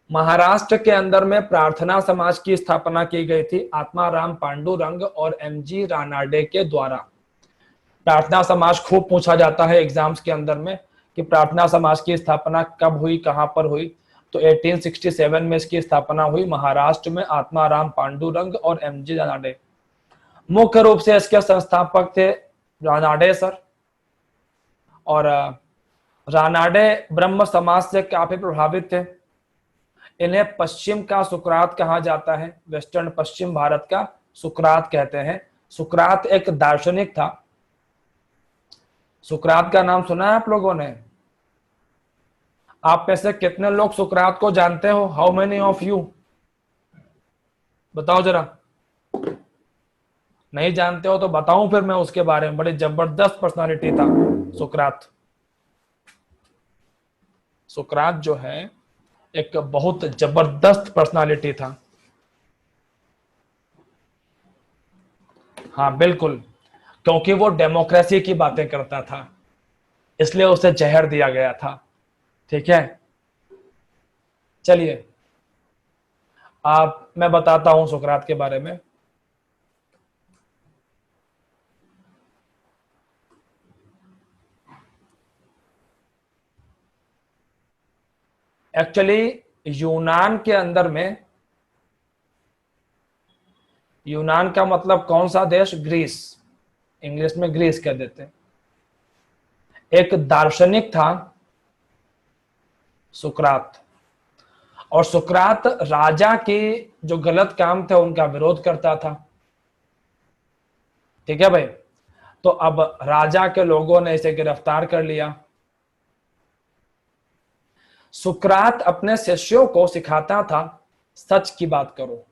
A: महाराष्ट्र के अंदर में प्रार्थना समाज की स्थापना की गई थी आत्माराम पांडुरंग और एमजी रानाडे के द्वारा। प्रार्थना समाज खूब पूछा जाता है एग्जाम्स के अंदर में कि प्रार्थना समाज की स्थापना कब हुई, कहां पर हुई। तो 1867 में इसकी स्थापना हुई महाराष्ट्र में, आत्माराम पांडुरंग और एमजी रानाडे मुख्य रूप से इसके संस्थापक थे, रानाडे सर। और रानाडे ब्रह्म समाज से काफी प्रभावित थे। इन्हें पश्चिम का सुकरात कहा जाता है, वेस्टर्न पश्चिम भारत का सुकरात कहते हैं। सुकरात एक दार्शनिक था। सुकरात का नाम सुना है आप लोगों ने? आप में से कितने लोग सुकरात को जानते हो? How many of you? बताओ जरा। नहीं जानते हो तो बताऊं फिर मैं उसके बारे में। बड़ी जबरदस्त पर्सनालिटी था सुकरात। सुकरात जो है एक बहुत जबरदस्त पर्सनालिटी था। हाँ बिल्कुल, क्योंकि वो डेमोक्रेसी की बातें करता था, इसलिए उसे जहर दिया गया था। ठीक है, चलिए आप, मैं बताता हूं सुकरात के बारे में। एक्चुअली यूनान के अंदर में, यूनान का मतलब कौन सा देश? ग्रीस, इंग्लिश में ग्रीस कह देते हैं। एक दार्शनिक था सुकरात, और सुकरात राजा के जो गलत काम थे उनका विरोध करता था। ठीक है भाई। तो अब राजा के लोगों ने इसे गिरफ्तार कर लिया। सुकरात अपने शिष्यों को सिखाता था सच की बात करो,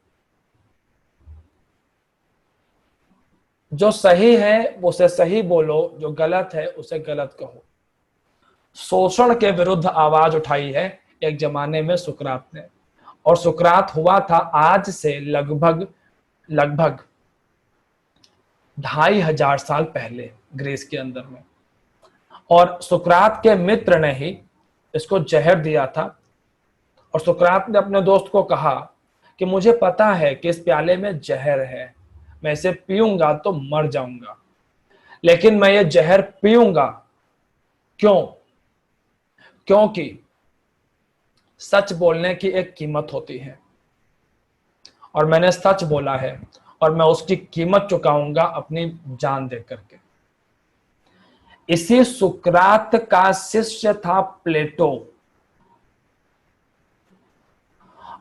A: जो सही है उसे सही बोलो, जो गलत है उसे गलत कहो। शोषण के विरुद्ध आवाज उठाई है एक जमाने में सुकरात ने, और सुकरात हुआ था आज से लगभग लगभग 2500 साल पहले ग्रीस के अंदर में। और सुकरात के मित्र ने ही इसको जहर दिया था, और सुकरात ने अपने दोस्त को कहा कि मुझे पता है कि इस प्याले में जहर है, मैं इसे पीऊंगा तो मर जाऊंगा, लेकिन मैं ये जहर पीऊंगा। क्यों? क्योंकि सच बोलने की एक कीमत होती है, और मैंने सच बोला है, और मैं उसकी कीमत चुकाऊंगा अपनी जान दे करके। इसी सुकरात का शिष्य था प्लेटो,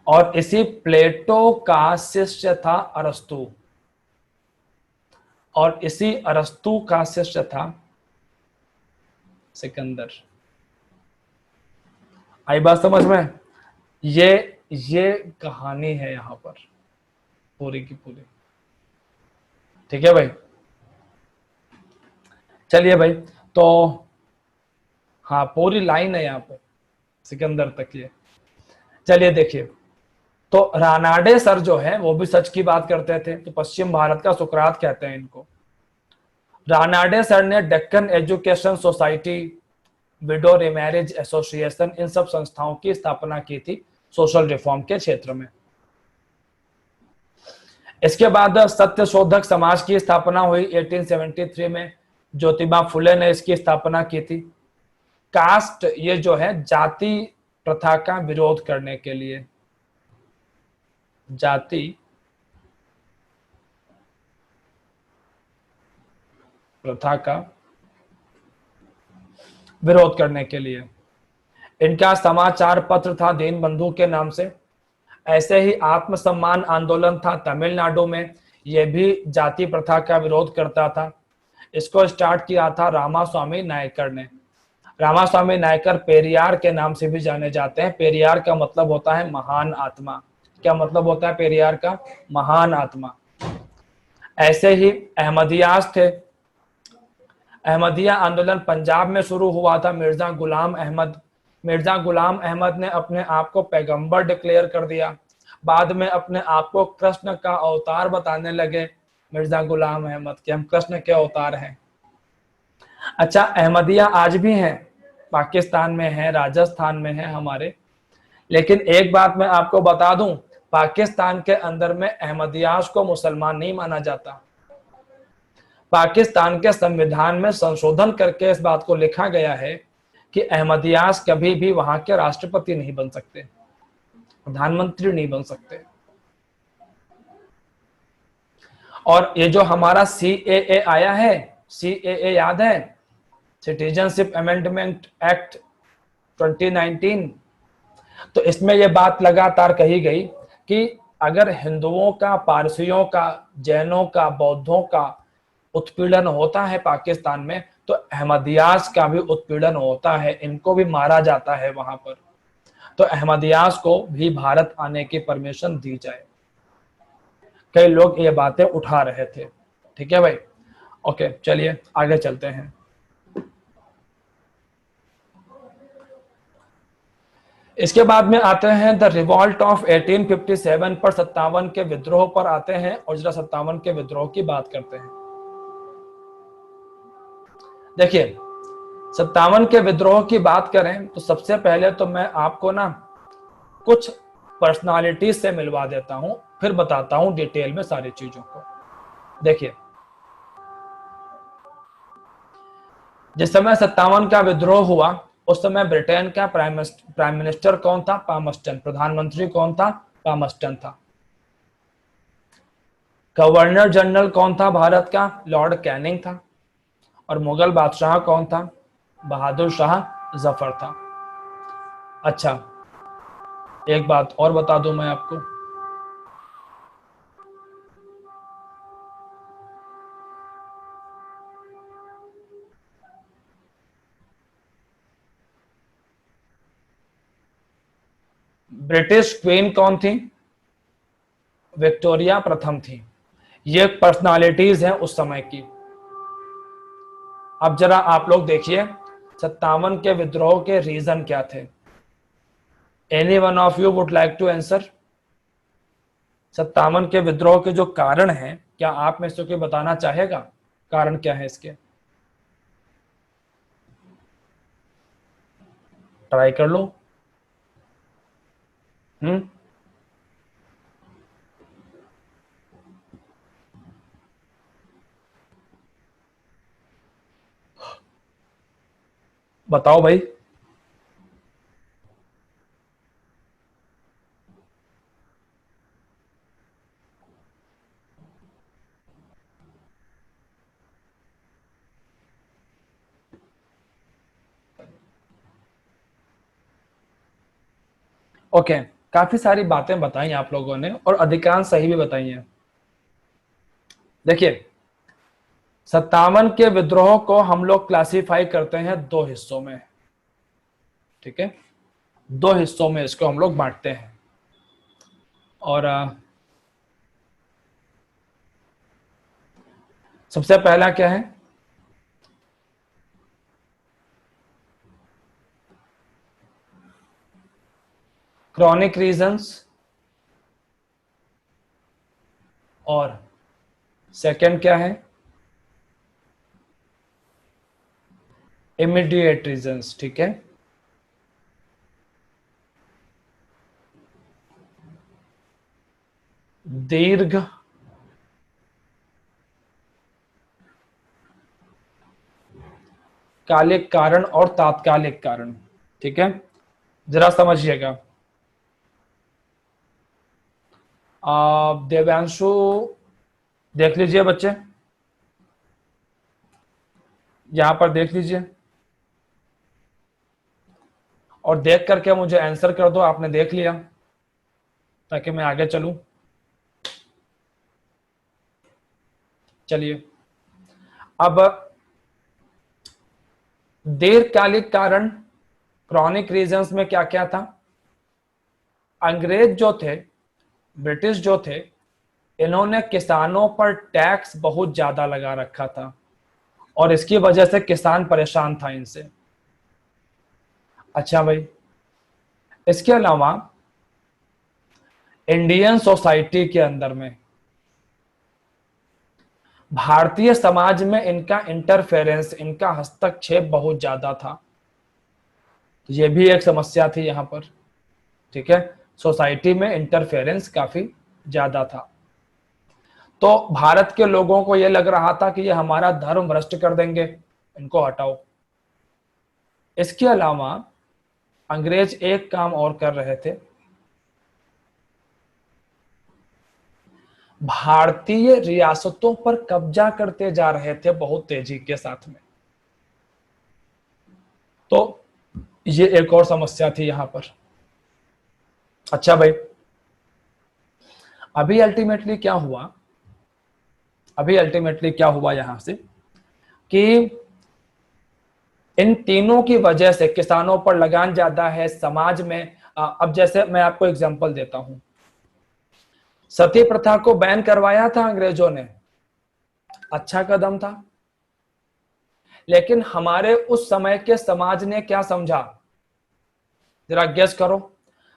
A: और इसी प्लेटो का शिष्य था अरस्तु, और इसी अरस्तु का शिष्य था सिकंदर। आई बात समझ में? ये कहानी है यहां पर पूरी की पूरी। ठीक है भाई, चलिए भाई। तो हाँ, पूरी लाइन है यहाँ पे सिकंदर तक। ये चलिए देखिए, तो रानाडे सर जो है वो भी सच की बात करते थे, तो पश्चिम भारत का सुकरात कहते हैं इनको। रानाडे सर ने Deccan education society, widow remarriage association, इन सब संस्थाओं की स्थापना की थी सोशल रिफॉर्म के क्षेत्र में। इसके बाद सत्य शोधक समाज की स्थापना हुई 1873 में, ज्योतिबा फुले ने इसकी स्थापना की थी। कास्ट, ये जो है जाति प्रथा का विरोध करने के लिए, जाति प्रथा का विरोध करने के लिए। इनका समाचार पत्र था दीन बंधु के नाम से। ऐसे ही आत्मसम्मान आंदोलन था तमिलनाडु में, यह भी जाति प्रथा का विरोध करता था। इसको स्टार्ट किया था रामास्वामी नायकर ने। रामास्वामी नायकर पेरियार के नाम से भी जाने जाते हैं। पेरियार का मतलब होता है महान आत्मा। क्या मतलब होता है पेरियार का? महान आत्मा। ऐसे ही अहमदियास थे। अहमदिया आंदोलन पंजाब में शुरू हुआ था। मिर्जा गुलाम अहमद ने अपने आप को पैगंबर डिक्लेयर कर दिया। बाद में अपने आप को कृष्ण का अवतार बताने लगे मिर्जा गुलाम अहमद के, हम कृष्ण के अवतार हैं। अच्छा, अहमदिया आज भी हैं, पाकिस्तान में है, राजस्थान में है हमारे। लेकिन एक बात मैं आपको बता दूं, पाकिस्तान के अंदर में अहमदियास को मुसलमान नहीं माना जाता। पाकिस्तान के संविधान में संशोधन करके इस बात को लिखा गया है कि अहमदियास कभी भी वहां के राष्ट्रपति नहीं बन सकते, प्रधानमंत्री नहीं बन सकते। और ये जो हमारा CAA आया है, CAA याद है? Citizenship amendment act 2019। तो इसमें यह बात लगातार कही गई कि अगर हिंदुओं का, पारसियों का, जैनों का, बौद्धों का उत्पीड़न होता है पाकिस्तान में, तो अहमदियास का भी उत्पीड़न होता है, इनको भी मारा जाता है वहां पर। तो अहमदियास को भी भारत आने की परमिशन दी जाए। कई लोग ये बातें उठा रहे थे। ठीक है भाई, ओके, चलिए आगे चलते हैं। इसके बाद में आते हैं द रिवॉल्ट ऑफ 1857 पर, 57 के विद्रोह पर आते हैं, और जरा 57 के विद्रोह की बात करते हैं। देखिए, 57 के विद्रोह की बात करें तो सबसे पहले तो मैं आपको ना कुछ पर्सनालिटी से मिलवा देता हूं, फिर बताता हूं डिटेल में सारी चीजों को। देखिए, जिस समय 57 का विद्रोह हुआ उस समय ब्रिटेन का प्राइम मिनिस्टर कौन था? पामस्टन। प्रधानमंत्री कौन था? पामस्टन था। गवर्नर जनरल कौन था भारत का? लॉर्ड कैनिंग था। और मुगल बादशाह कौन था? बहादुर शाह जफर था। अच्छा, एक बात और बता दूं मैं आपको, ब्रिटिश क्वीन कौन थी? विक्टोरिया प्रथम थी। ये पर्सनालिटीज हैं उस समय की। अब जरा आप लोग देखिए 57 के विद्रोह के रीजन क्या थे? Any one of you would like to answer? 57 के विद्रोह के जो कारण हैं, क्या आप में से कोई बताना चाहेगा कारण क्या है इसके? ट्राई कर लो। हम्म, बताओ भाई। ओके, काफी सारी बातें बताई आप लोगों ने और अधिकांश सही भी बताई हैं। देखिए, 57 के विद्रोह को हम लोग क्लासिफाई करते हैं दो हिस्सों में। ठीक है, दो हिस्सों में इसको हम लोग बांटते हैं। और सबसे पहला क्या है? क्रॉनिक रीजंस, और सेकंड क्या है? Immediate reasons. ठीक है, दीर्घ कालिक कारण और तात्कालिक कारण। ठीक है, जरा समझिएगा। देवांशु, देख लीजिए बच्चे, यहां पर देख लीजिए और देख करके मुझे आंसर कर दो आपने देख लिया, ताकि मैं आगे चलूं। चलिए, अब दीर्घकालिक कारण, क्रॉनिक रीजंस में क्या क्या था? अंग्रेज जो थे, ब्रिटिश जो थे, इन्होंने किसानों पर टैक्स बहुत ज्यादा लगा रखा था और इसकी वजह से किसान परेशान था इनसे। अच्छा भाई, इसके अलावा इंडियन सोसाइटी के अंदर में, भारतीय समाज में इनका इंटरफेरेंस, इनका हस्तक्षेप बहुत ज्यादा था। ये भी एक समस्या थी यहां पर। ठीक है, सोसाइटी में इंटरफेरेंस काफी ज्यादा था। तो भारत के लोगों को यह लग रहा था कि ये हमारा धर्म भ्रष्ट कर देंगे, इनको हटाओ। इसके अलावा अंग्रेज एक काम और कर रहे थे, भारतीय रियासतों पर कब्जा करते जा रहे थे बहुत तेजी के साथ में। तो ये एक और समस्या थी यहां पर। अच्छा भाई, अभी अल्टीमेटली क्या हुआ? अभी अल्टीमेटली क्या हुआ यहां से कि इन तीनों की वजह से किसानों पर लगान ज्यादा है समाज में। अब जैसे मैं आपको एग्जांपल देता हूं, सती प्रथा को बैन करवाया था अंग्रेजों ने, अच्छा कदम था। लेकिन हमारे उस समय के समाज ने क्या समझा? जरा गेस करो,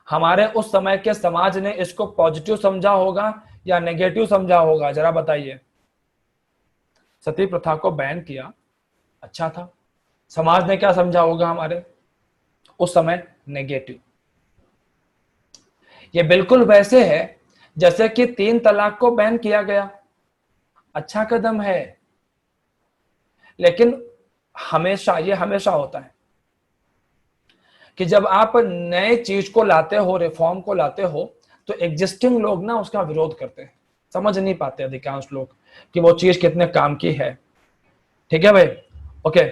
A: हमारे उस समय के समाज ने इसको पॉजिटिव समझा होगा या नेगेटिव समझा होगा? जरा बताइए। सती प्रथा को बैन किया, अच्छा था। समाज ने क्या समझा होगा हमारे उस समय? नेगेटिव। ये बिल्कुल वैसे है जैसे कि 3 तलाक को बैन किया गया, अच्छा कदम है, लेकिन हमेशा, ये हमेशा होता है, कि जब आप नए चीज को लाते हो, रिफॉर्म को लाते हो, तो एग्जिस्टिंग लोग ना उसका विरोध करते हैं, समझ नहीं पाते अधिकांश लोग कि वो चीज कितने काम की है। ठीक है भाई, ओके।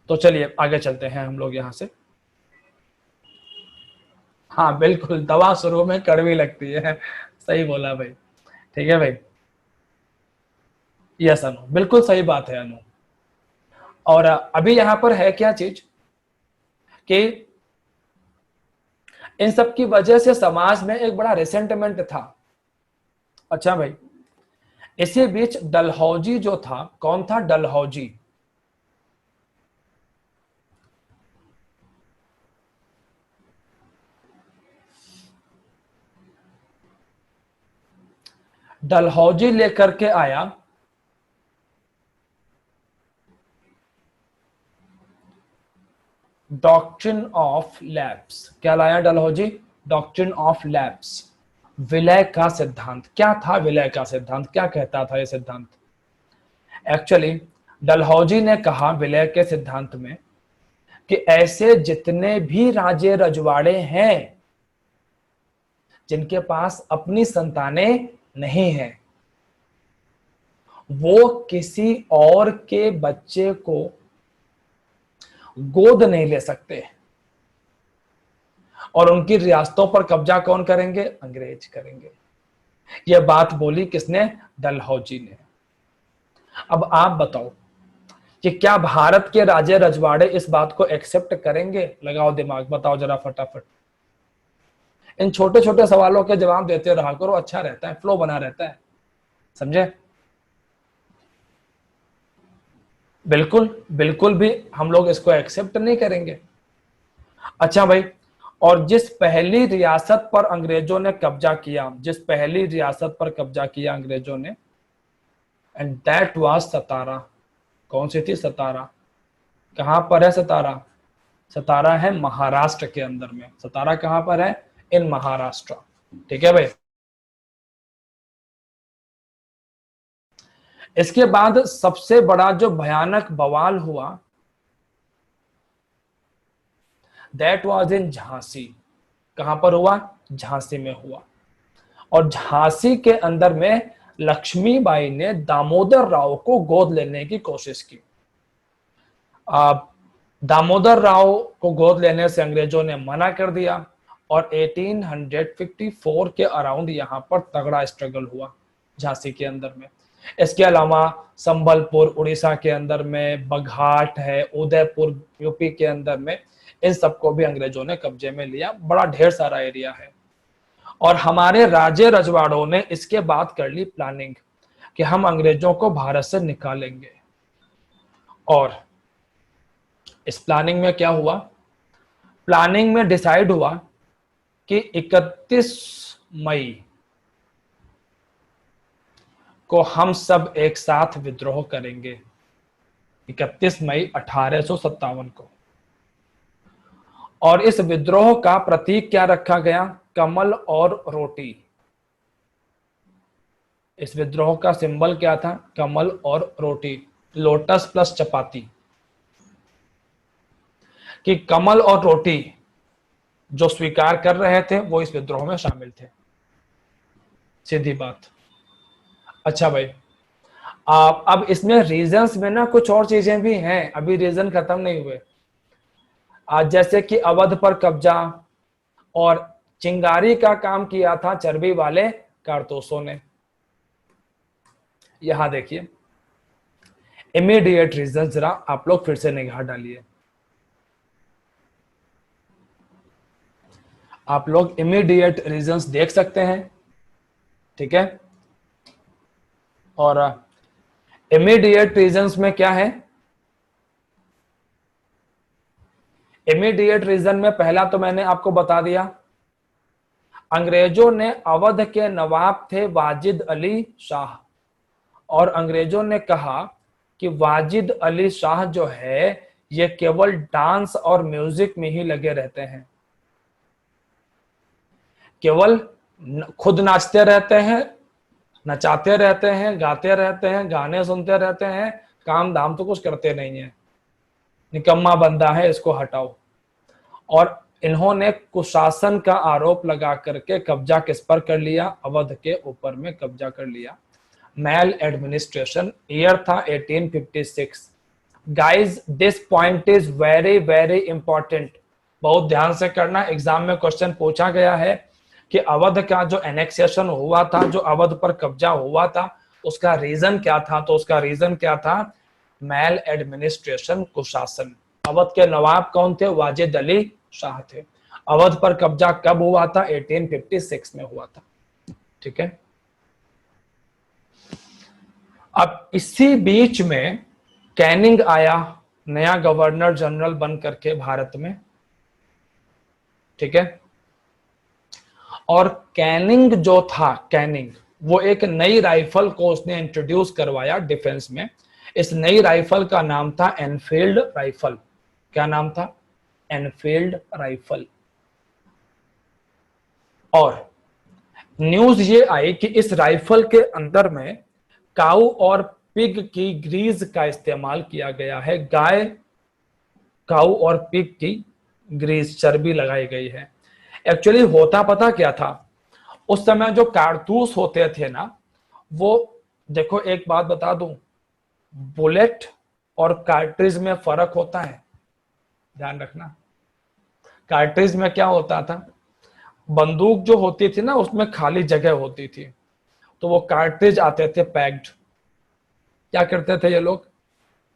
A: तो चलिए आगे चलते हैं हम लोग यहां से। हाँ बिल्कुल, दवा शुरू में कड़वी लगती है, सही बोला भाई। ठीक है भाई, यस अनु, बिल्कुल सही बात है अनु। और अभी यहां पर है क्या चीज कि इन सब की वजह से समाज में एक बड़ा रिसेंटमेंट था। अच्छा भाई, इसी बीच डलहौजी जो था, कौन था डलहौजी? डलहौजी लेकर के आया डॉक्ट्रिन ऑफ लैप्स। क्या लाया डलहौजी? डॉक्ट्रिन ऑफ लैप्स, विलय का सिद्धांत। क्या था विलय का सिद्धांत, क्या कहता था यह सिद्धांत? एक्चुअली डलहौजी ने कहा विलय के सिद्धांत में कि ऐसे जितने भी राजे रजवाड़े हैं जिनके पास अपनी संतानें नहीं हैं, वो किसी और के बच्चे को गोद नहीं ले सकते, और उनकी रियासतों पर कब्जा कौन करेंगे? अंग्रेज करेंगे। यह बात बोली किसने? डलहौजी ने। अब आप बताओ कि क्या भारत के राजे रजवाड़े इस बात को एक्सेप्ट करेंगे? लगाओ दिमाग, बताओ जरा फटाफट। इन छोटे छोटे सवालों के जवाब देते रहा करो, अच्छा रहता है, फ्लो बना रहता है, समझे? बिल्कुल बिल्कुल भी हम लोग इसको एक्सेप्ट नहीं करेंगे। अच्छा भाई, और जिस पहली रियासत पर अंग्रेजों ने कब्जा किया, जिस पहली रियासत पर कब्जा किया अंग्रेजों ने, एंड दैट वाज सतारा। कौन सी थी? सतारा। कहां पर है सतारा? सतारा है महाराष्ट्र के अंदर में। सतारा कहां पर है? इन महाराष्ट्र। ठीक है भाई। इसके बाद सबसे बड़ा जो भयानक बवाल हुआ, दैट वाज इन झांसी। कहां पर हुआ? झांसी में हुआ। और झांसी के अंदर में लक्ष्मीबाई ने दामोदर राव को गोद लेने की कोशिश की। दामोदर राव को गोद लेने से अंग्रेजों ने मना कर दिया, और 1854 के अराउंड यहां पर तगड़ा स्ट्रगल हुआ झांसी के अंदर में। इसके अलावा संबलपुर उड़ीसा के अंदर में, बघाट है, उदयपुर यूपी के अंदर में, इन सबको भी अंग्रेजों ने कब्जे में लिया। बड़ा ढेर सारा एरिया है। और हमारे राजे रजवाड़ों ने इसके बाद कर ली प्लानिंग कि हम अंग्रेजों को भारत से निकालेंगे। और इस प्लानिंग में क्या हुआ? प्लानिंग में डिसाइड हुआ कि 31 मई को हम सब एक साथ विद्रोह करेंगे। 31 मई 1857 को। और इस विद्रोह का प्रतीक क्या रखा गया? कमल और रोटी। इस विद्रोह का सिंबल क्या था? कमल और रोटी, लोटस प्लस चपाती। कि कमल और रोटी जो स्वीकार कर रहे थे वो इस विद्रोह में शामिल थे, सीधी बात। अच्छा भाई, अब इसमें रीजंस में ना कुछ और चीजें भी हैं, अभी रीजन खत्म नहीं हुए। जैसे कि अवध पर कब्जा, और चिंगारी का काम किया था चर्बी वाले कारतूसों ने। यहां देखिए इमीडिएट रीजन, जरा आप लोग फिर से निगाह डालिए। आप लोग इमीडिएट रीजंस देख सकते हैं, ठीक है? और इमीडिएट रीजंस में क्या है? इमीडिएट रीजन में पहला तो मैंने आपको बता दिया, अंग्रेजों ने अवध के नवाब थे वाजिद अली शाह, और अंग्रेजों ने कहा कि वाजिद अली शाह जो है ये केवल डांस और म्यूजिक में ही लगे रहते हैं, केवल खुद नाचते रहते हैं, नचाते रहते हैं, गाते रहते हैं, गाने सुनते रहते हैं, काम धाम तो कुछ करते नहीं है, निकम्मा बंदा है, इसको हटाओ। और इन्होंने कुशासन का आरोप लगा करके कब्जा किस पर कर लिया? अवध के ऊपर में कब्जा कर लिया। मैल एडमिनिस्ट्रेशन, ईयर था 1856। Guys this point is very very important, बहुत ध्यान से करना, एग्जाम में क्वेश्चन पूछा गया है कि अवध का जो एनेक्सेशन हुआ था, जो अवध पर कब्जा हुआ था, उसका रीजन क्या था? तो उसका रीजन क्या था? मैल एडमिनिस्ट्रेशन, कुशासन। अवध के नवाब कौन थे? वाजिद अली शाह थे। अवध पर कब्जा कब हुआ था? 1856 में हुआ था। ठीक है। अब इसी बीच में कैनिंग आया, नया गवर्नर जनरल बन करके भारत में। ठीक है। और कैनिंग जो था, कैनिंग, वो एक नई राइफल को उसने इंट्रोड्यूस करवाया डिफेंस में। इस नई राइफल का नाम था एनफील्ड राइफल। क्या नाम था? Enfield rifle. और न्यूज ये आई कि इस राइफल के अंदर में काऊ और पिग की ग्रीज का इस्तेमाल किया गया है। गाय, काऊ और पिग की ग्रीस, चर्बी लगाई गई है। एक्चुअली होता पता क्या था? उस समय जो कारतूस होते थे ना, वो, देखो एक बात बता दूं, बुलेट और कार्ट्रिज में फर्क होता है, ध्यान रखना। कार्ट्रिज में क्या होता था? बंदूक जो होती थी ना, उसमें खाली जगह होती थी, तो वो कार्ट्रिज आते थे पैक्ड। क्या करते थे ये लोग?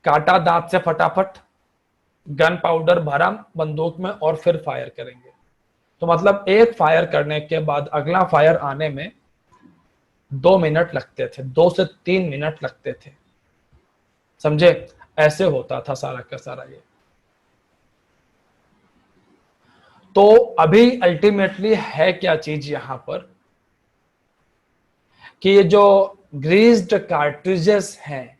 A: काटा दांत से फटाफट, गन पाउडर भरा बंदूक में और फिर फायर करेंगे। तो मतलब एक फायर करने के बाद अगला फायर आने में 2 मिनट लगते थे, 2 से 3 मिनट लगते थे। समझे? ऐसे होता था सारा का सारा ये। तो अभी अल्टीमेटली है क्या चीज यहां पर कि ये जो ग्रीस्ड कार्ट्रिजेस हैं,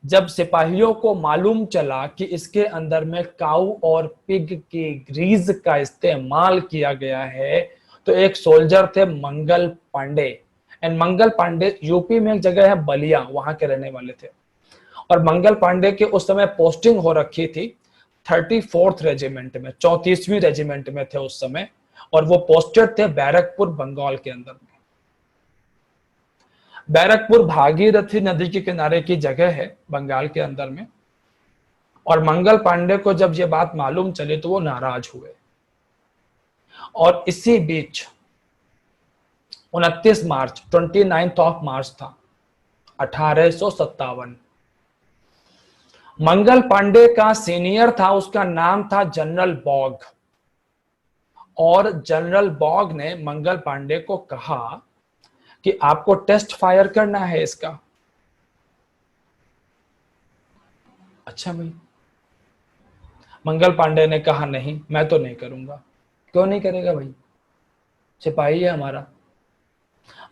A: जब सिपाहियों को मालूम चला कि इसके अंदर में काऊ और पिग की ग्रीज का इस्तेमाल किया गया है, तो एक सोल्जर थे मंगल पांडे। एंड मंगल पांडे यूपी में एक जगह है बलिया, वहां के रहने वाले थे। और मंगल पांडे के उस समय पोस्टिंग हो रखी थी 34th रेजिमेंट में, 34वीं रेजिमेंट में थे उस समय। और वो पोस्टेड थे बैरकपुर, बंगाल के अंदर में। बैरकपुर भागीरथी नदी के किनारे की जगह है बंगाल के अंदर में। और मंगल पांडे को जब ये बात मालूम चली तो वो नाराज हुए। और इसी बीच 29 मार्च, 29th ऑफ मार्च था 1857। मंगल पांडे का सीनियर था, उसका नाम था जनरल बॉग। और जनरल बॉग ने मंगल पांडे को कहा कि आपको टेस्ट फायर करना है इसका। अच्छा भाई। मंगल पांडे ने कहा नहीं, मैं तो नहीं करूंगा। क्यों नहीं करेगा भाई? सिपाही है हमारा।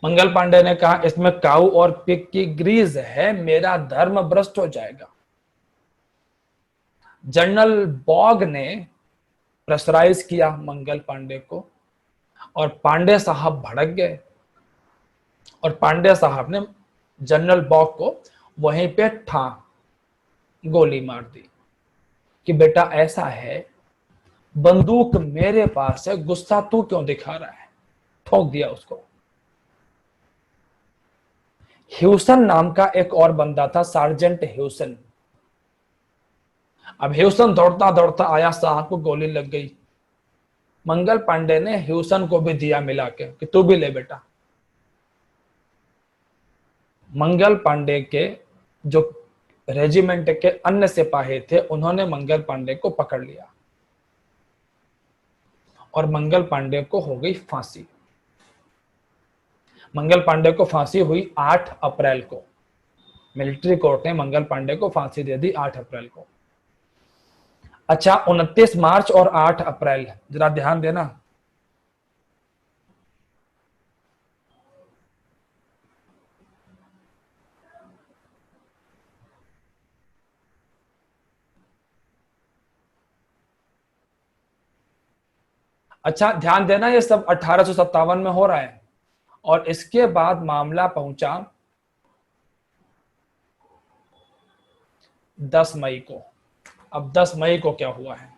A: मंगल पांडे ने कहा इसमें काऊ और पिग की ग्रीज है, मेरा धर्म भ्रष्ट हो जाएगा। जनरल बॉग ने प्रेशराइज किया मंगल पांडे को, और पांडे साहब भड़क गए। और पांडे साहब ने जनरल बॉग को वहीं पे गोली मार दी कि बेटा ऐसा है, बंदूक मेरे पास है, गुस्सा तू क्यों दिखा रहा है? ठोक दिया उसको। ह्यूसन नाम का एक और बंदा था, सार्जेंट ह्यूसन। अब ह्यूसन दौड़ता दौड़ता आया, साहब को गोली लग गई। मंगल पांडे ने ह्यूसन को भी दिया मिला के कि तू भी ले बेटा। मंगल पांडे के जो रेजिमेंट के अन्य सिपाही थे, उन्होंने मंगल पांडे को पकड़ लिया और मंगल पांडे को हो गई फांसी। मंगल पांडे को फांसी हुई 8 अप्रैल को। मिलिट्री कोर्ट ने मंगल पांडे को फांसी दे दी 8 अप्रैल को। अच्छा, 29 मार्च और 8 अप्रैल, जरा ध्यान देना। अच्छा ध्यान देना, ये सब 1857 में हो रहा है। और इसके बाद मामला पहुंचा 10 मई को। अब 10 मई को क्या हुआ है?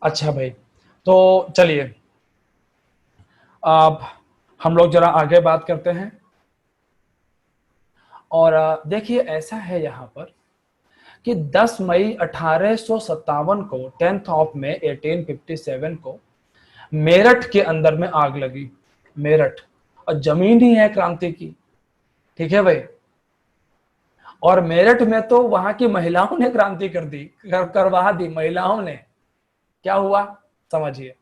A: अच्छा भाई, तो चलिए अब हम लोग जरा आगे बात करते हैं। और देखिए ऐसा है यहाँ पर कि 10 मई 1857 को 10th ऑफ में 1857 को मेरठ के अंदर में आग लगी। मेरठ, और जमीन ही है क्रांति की, ठीक है भाई। और मेरठ में तो वहां की महिलाओं ने क्रांति कर दी, करवा दी महिलाओं ने। क्या हुआ समझिए।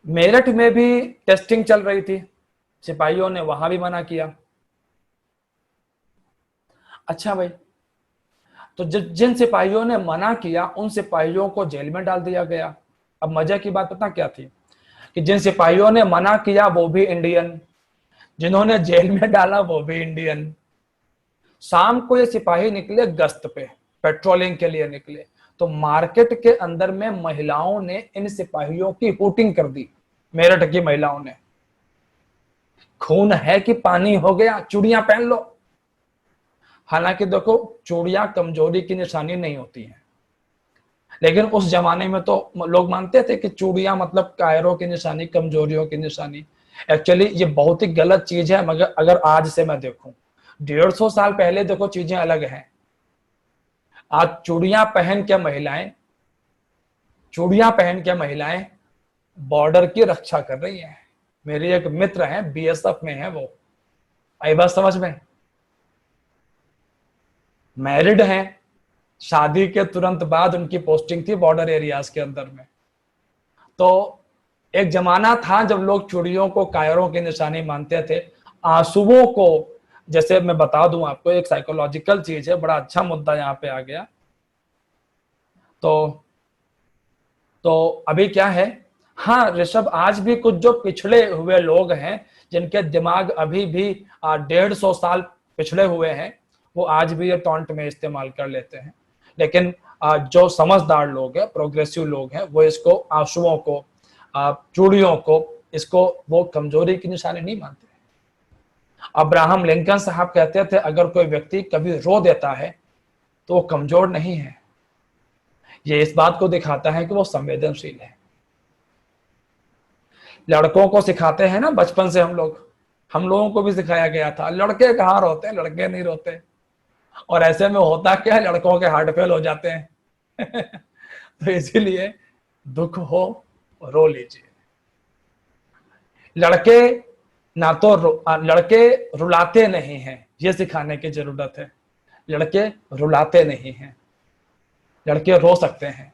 A: मेरठ में भी टेस्टिंग चल रही थी, सिपाहियों ने वहां भी मना किया। अच्छा भाई, तो जिन सिपाहियों ने मना किया उन सिपाहियों को जेल में डाल दिया गया। अब मजे की बात पता क्या थी कि जिन सिपाहियों ने मना किया वो भी इंडियन, जिन्होंने जेल में डाला वो भी इंडियन। शाम को ये सिपाही निकले गश्त पे, पेट्रोलिंग के लिए निकले, तो मार्केट के अंदर में महिलाओं ने इन सिपाहियों की हुटिंग कर दी। मेरठ की महिलाओं ने, खून है कि पानी हो गया, चूड़ियां पहन लो। हालांकि देखो, चूड़ियां कमजोरी की निशानी नहीं होती हैं, लेकिन उस जमाने में तो लोग मानते थे कि चूड़ियां मतलब कायरों की निशानी, कमजोरियों की निशानी। एक्चुअली ये बहुत ही गलत चीज है, मगर अगर आज से मैं देखूं, 150 साल पहले देखो चीजें अलग हैं। आज चूड़ियां पहन के महिलाएं बॉर्डर की रक्षा कर रही हैं। मेरी एक मित्र है, बीएसएफ में है वो। आई बात समझ में? मैरिड हैं, शादी के तुरंत बाद उनकी पोस्टिंग थी बॉर्डर एरियाज के अंदर में। तो एक जमाना था जब लोग चूड़ियों को कायरों की निशानी मानते थे, आंसुओं को, जैसे मैं बता दूं आपको, एक साइकोलॉजिकल चीज है, बड़ा अच्छा मुद्दा यहाँ पे आ गया। तो अभी क्या है, हाँ ऋषभ, आज भी कुछ जो पिछड़े हुए लोग हैं, जिनके दिमाग अभी भी 150 साल पिछड़े हुए हैं, वो आज भी ये टॉन्ट में इस्तेमाल कर लेते हैं। लेकिन जो समझदार लोग हैं, प्रोग्रेसिव लोग हैं, वो इसको, आंसुओं को, चूड़ियों को, इसको वो कमजोरी की निशानी नहीं मानते। अब्राहम लिंकन साहब कहते थे अगर कोई व्यक्ति कभी रो देता है तो वो कमजोर नहीं है, ये इस बात को दिखाता है कि वो संवेदनशील है। लड़कों को सिखाते हैं ना बचपन से हम लोगों को भी सिखाया गया था, लड़के कहाँ रोते हैं, लड़के नहीं रोते। और ऐसे में होता क्या है, लड़कों के हार्ट फेल हो जाते हैं। तो इसीलिए दुख हो रो लीजिए। लड़के ना तो लड़के रुलाते नहीं हैं, ये सिखाने की जरूरत है। लड़के रुलाते नहीं हैं, लड़के रो सकते हैं,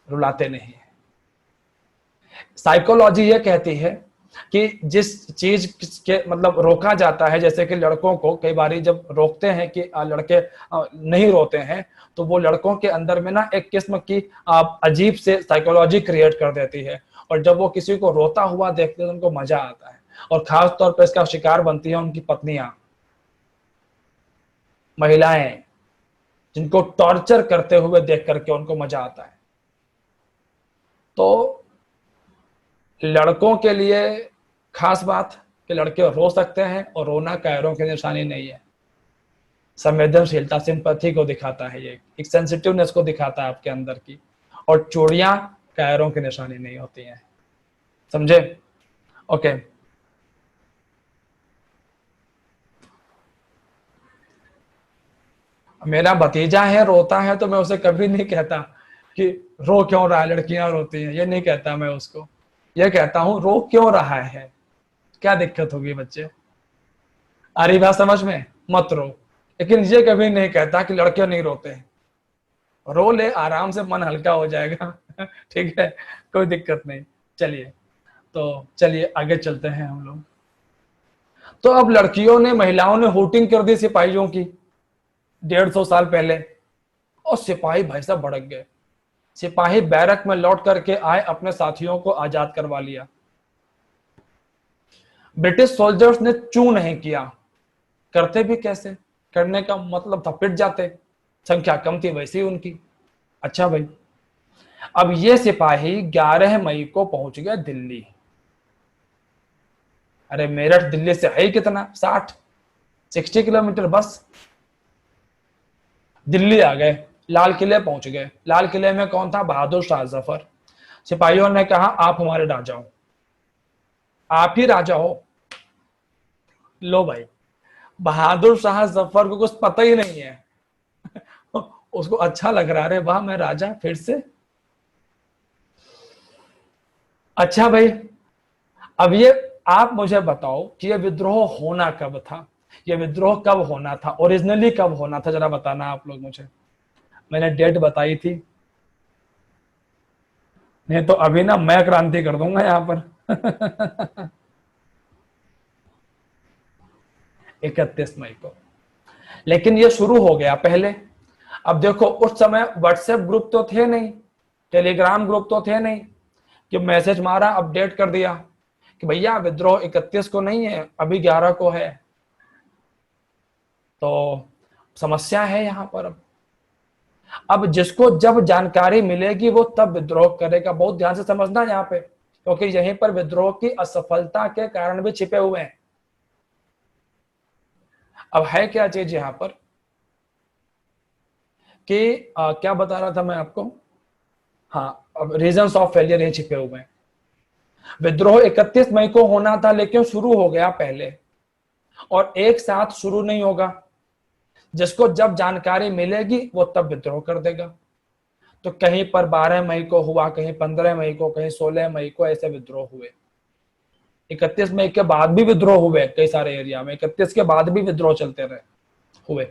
A: रुलाते नहीं हैं। साइकोलॉजी ये कहती है कि जिस चीज के मतलब रोका जाता है, जैसे कि लड़कों को कई बार जब रोकते हैं कि लड़के नहीं रोते हैं, तो वो लड़कों के अंदर में ना एक किस्म की अजीब से साइकोलॉजी क्रिएट कर देती है। और जब वो किसी को रोता हुआ देखते हैं तो उनको मजा आता है, और खास तौर पर इसका शिकार बनती है उनकी पत्नियां, महिलाएं, जिनको टॉर्चर करते हुए देख करके उनको मजा आता है। तो लड़कों के लिए खास बात कि लड़के रो सकते हैं, और रोना कायरों की निशानी नहीं है। संवेदनशीलता, सिंपैथी को दिखाता है, ये एक सेंसिटिवनेस को दिखाता है आपके अंदर की। और चूड़ियां कायरों की निशानी नहीं होती हैं, समझे? ओके। मेरा भतीजा है, रोता है, तो मैं उसे कभी नहीं कहता कि रो क्यों रहा है, लड़कियां रोती हैं, ये नहीं कहता मैं उसको। ये कहता हूं रो क्यों रहा है, क्या दिक्कत होगी बच्चे, आ रही बात समझ में? मत रो। लेकिन ये कभी नहीं कहता कि लड़के नहीं रोते हैं, रो ले, आराम से मन हल्का हो जाएगा। ठीक है, कोई दिक्कत नहीं। चलिए, तो चलिए आगे चलते हैं हम लोग। तो अब लड़कियों ने, महिलाओं ने वोटिंग कर दी सिपाहियों की 150 साल पहले, और सिपाही भाई साहब भड़क गए। सिपाही बैरक में लौट करके आए, अपने साथियों को आजाद करवा लिया। ब्रिटिश सोल्जर्स ने चू नहीं किया, करते भी कैसे, करने का मतलब था पिट जाते, संख्या कम थी वैसी उनकी। अच्छा भाई, अब ये सिपाही 11 मई को पहुंच गया दिल्ली। अरे मेरठ दिल्ली से है ही कितना, 60-60 किलोमीटर, बस दिल्ली आ गए। लाल किले पहुंच गए। लाल किले में कौन था? बहादुर शाह जफर। सिपाहियों ने कहा आप हमारे राजा हो, आप ही राजा हो। लो भाई, बहादुर शाह जफर को कुछ पता ही नहीं है। उसको अच्छा लग रहा है, वाह मैं राजा फिर से। अच्छा भाई, अब ये आप मुझे बताओ कि ये विद्रोह होना कब था? ये विद्रोह कब होना था? ओरिजिनली कब होना था? जरा बताना आप लोग मुझे। मैंने डेट बताई थी, नहीं तो अभी ना मैं क्रांति कर दूंगा यहां पर। 31 मई को। लेकिन ये शुरू हो गया पहले। अब देखो, उस समय व्हाट्सएप ग्रुप तो थे नहीं, टेलीग्राम ग्रुप तो थे नहीं कि मैसेज मारा अपडेट कर दिया कि भैया विद्रोह 31 को नहीं है, अभी 11 को है। तो समस्या है यहां पर। अब जिसको जब जानकारी मिलेगी वो तब विद्रोह करेगा। बहुत ध्यान से समझना यहाँ पे, क्योंकि यहीं पर विद्रोह की असफलता के कारण भी छिपे हुए हैं। अब है क्या चीज यहां पर कि क्या बता रहा था मैं आपको? हाँ, अब रीजंस ऑफ फेलियर यही छिपे हुए हैं। विद्रोह 31 मई को होना था, लेकिन शुरू हो गया पहले, और एक साथ शुरू नहीं होगा। जिसको जब जानकारी मिलेगी वो तब विद्रोह कर देगा। तो कहीं पर 12 मई को हुआ, कहीं 15 मई को, कहीं 16 मई को, ऐसे विद्रोह हुए। 31 मई के बाद भी विद्रोह हुए कई सारे एरिया में, 31 के बाद भी विद्रोह चलते रहे हुए।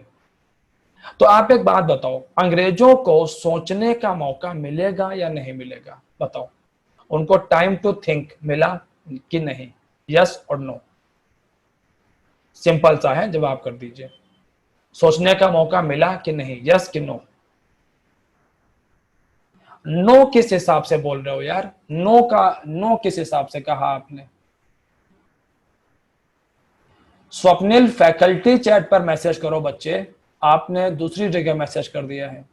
A: तो आप एक बात बताओ, अंग्रेजों को सोचने का मौका मिलेगा या नहीं मिलेगा? बताओ, उनको टाइम टू थिंक मिला कि नहीं? यस और नो? सिंपल सा है, जवाब कर दीजिए। सोचने का मौका मिला कि नहीं? यस कि नो? नो किस हिसाब से बोल रहे हो यार? नो किस हिसाब से कहा आपने? स्वप्निल, फैकल्टी चैट पर मैसेज करो बच्चे, आपने दूसरी जगह मैसेज कर दिया है।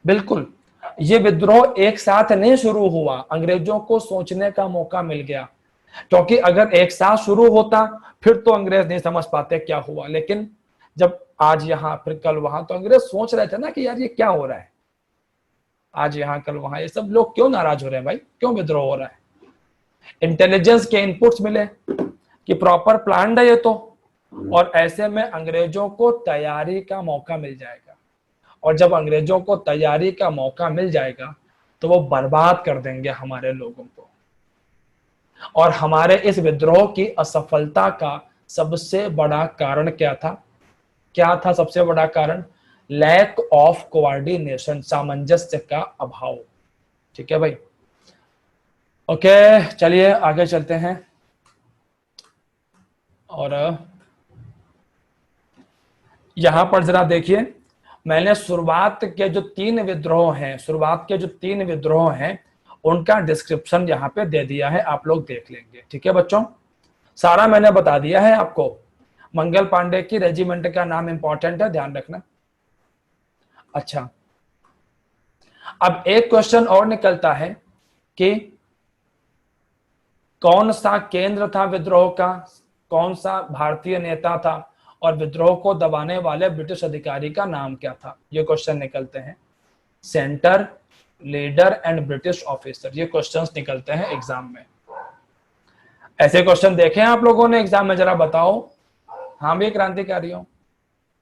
A: बिल्कुल, ये विद्रोह एक साथ नहीं शुरू हुआ, अंग्रेजों को सोचने का मौका मिल गया। क्योंकि अगर एक साथ शुरू होता फिर तो अंग्रेज नहीं समझ पाते क्या हुआ। लेकिन जब आज यहां फिर कल वहां, तो अंग्रेज सोच रहे थे ना कि यार ये क्या हो रहा है, आज यहां कल वहां, ये सब लोग क्यों नाराज हो रहे हैं भाई, क्यों विद्रोह हो रहा है? इंटेलिजेंस के इनपुट्स मिले कि प्रॉपर प्लान है ये तो, और ऐसे में अंग्रेजों को तैयारी का मौका मिल जाएगा। और जब अंग्रेजों को तैयारी का मौका मिल जाएगा तो वो बर्बाद कर देंगे हमारे लोगों को। और हमारे इस विद्रोह की असफलता का सबसे बड़ा कारण क्या था? क्या था सबसे बड़ा कारण? लैक ऑफ कोऑर्डिनेशन, सामंजस्य का अभाव। ठीक है भाई, ओके, चलिए आगे चलते हैं। और यहां पर जरा देखिए, मैंने शुरुआत के जो तीन विद्रोह हैं उनका डिस्क्रिप्शन यहां पे दे दिया है, आप लोग देख लेंगे। ठीक है बच्चों, सारा मैंने बता दिया है आपको। मंगल पांडे की रेजिमेंट का नाम इंपॉर्टेंट है, ध्यान रखना। अच्छा, अब एक क्वेश्चन और निकलता है कि कौन सा केंद्र था विद्रोह का, कौन सा भारतीय नेता था, और विद्रोह को दबाने वाले ब्रिटिश अधिकारी का नाम क्या था? ये क्वेश्चन निकलते हैं। Centre, leader and British officer, ये क्वेश्चंस निकलते हैं एग्जाम में। ऐसे क्वेश्चन देखे हैं आप लोगों ने एग्जाम में? जरा बताओ। हाँ भी क्रांतिकारी हो,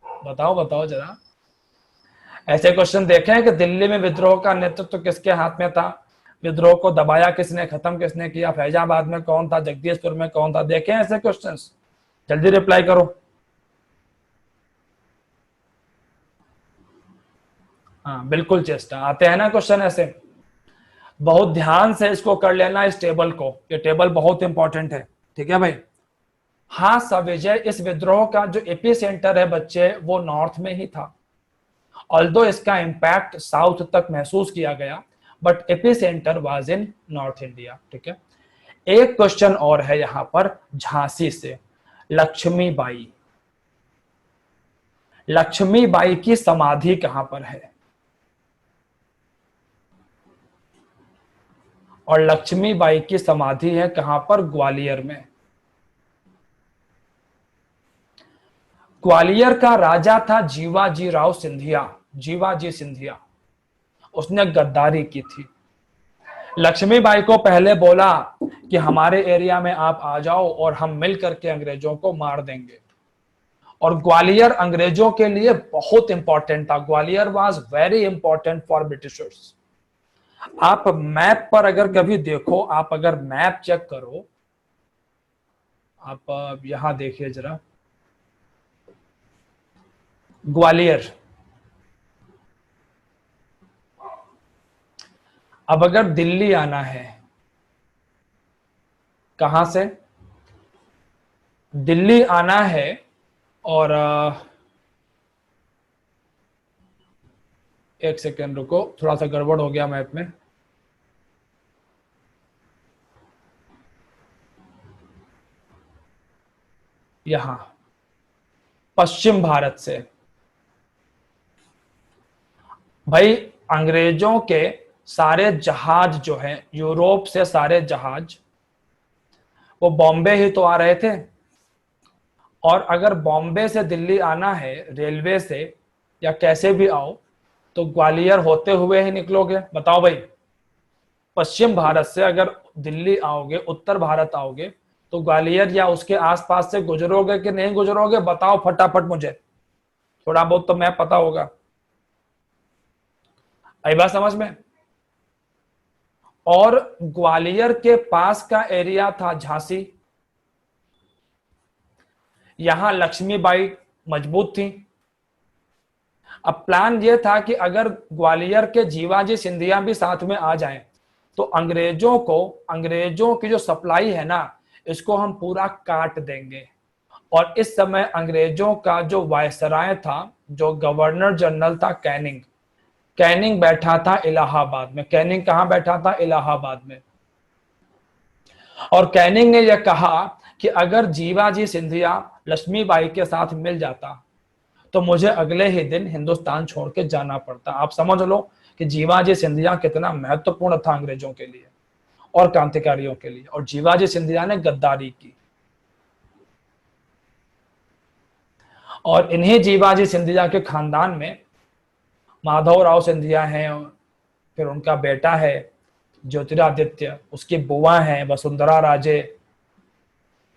A: बताओ बताओ जरा। ऐसे क्वेश्चन देखे हैं कि दिल्ली में विद्रोह का नेतृत्व किसके हाथ में था, विद्रोह को दबाया किसने, खत्म किसने किया, फैजाबाद में कौन था, जगदीशपुर में कौन था? देखे हैं ऐसे क्वेश्चंस? जल्दी रिप्लाई करो। हाँ बिल्कुल, चेष्टा आते हैं ना क्वेश्चन ऐसे। बहुत ध्यान से इसको कर लेना, इस टेबल को, ये टेबल बहुत इंपॉर्टेंट है। ठीक है भाई। हाँ सविजय, इस विद्रोह का जो एपी सेंटर है बच्चे वो नॉर्थ में ही था। ऑल्दो इसका इंपैक्ट साउथ तक महसूस किया गया, but AP centre was in north India. ठीक है। एक क्वेश्चन और है यहां पर झांसी से, लक्ष्मीबाई। लक्ष्मीबाई की समाधि कहां पर है? और लक्ष्मीबाई की समाधि है कहां पर? ग्वालियर में। ग्वालियर का राजा था जीवाजी राव सिंधिया, जीवाजी सिंधिया। उसने गद्दारी की थी। लक्ष्मीबाई को पहले बोला कि हमारे एरिया में आप आ जाओ और हम मिल करके अंग्रेजों को मार देंगे। और ग्वालियर अंग्रेजों के लिए बहुत इंपॉर्टेंट था। Gwalior was very important for Britishers. आप मैप पर अगर कभी देखो, आप अगर मैप चेक करो, आप यहां देखिए जरा, ग्वालियर। अब अगर दिल्ली आना है, कहां से दिल्ली आना है, और एक सेकेंड रुको, थोड़ा सा गड़बड़ हो गया मैप में। यहां पश्चिम भारत से भाई अंग्रेजों के सारे जहाज जो हैं, यूरोप से सारे जहाज, वो बॉम्बे ही तो आ रहे थे। और अगर बॉम्बे से दिल्ली आना है रेलवे से या कैसे भी आओ, तो ग्वालियर होते हुए ही निकलोगे। बताओ भाई, पश्चिम भारत से अगर दिल्ली आओगे, उत्तर भारत आओगे, तो ग्वालियर या उसके आसपास से गुजरोगे कि नहीं गुजरोगे? बताओ फटाफट मुझे, थोड़ा बहुत तो मैं पता होगा। आई बात समझ में? और ग्वालियर के पास का एरिया था झांसी। यहां लक्ष्मीबाई मजबूत थी। अब प्लान यह था कि अगर ग्वालियर के जीवाजी सिंधिया भी साथ में आ जाएं, तो अंग्रेजों की जो सप्लाई है ना, इसको हम पूरा काट देंगे। और इस समय अंग्रेजों का जो वायसराय था, जो गवर्नर जनरल था, कैनिंग, कैनिंग बैठा था इलाहाबाद में। कैनिंग कहां बैठा था? इलाहाबाद में। और कैनिंग ने यह कहा कि अगर जीवाजी सिंधिया लक्ष्मीबाई के साथ मिल जाता, तो मुझे अगले ही दिन हिंदुस्तान छोड़ के जाना पड़ता। आप समझ लो कि जीवाजी सिंधिया कितना महत्वपूर्ण था अंग्रेजों के लिए और क्रांतिकारियों के लिए। और जीवाजी सिंधिया ने गद्दारी की। और इन्हीं जीवाजी सिंधिया के खानदान में माधवराव सिंधिया हैं, फिर उनका बेटा है ज्योतिरादित्य, उसकी बुआ हैं वसुंधरा राजे।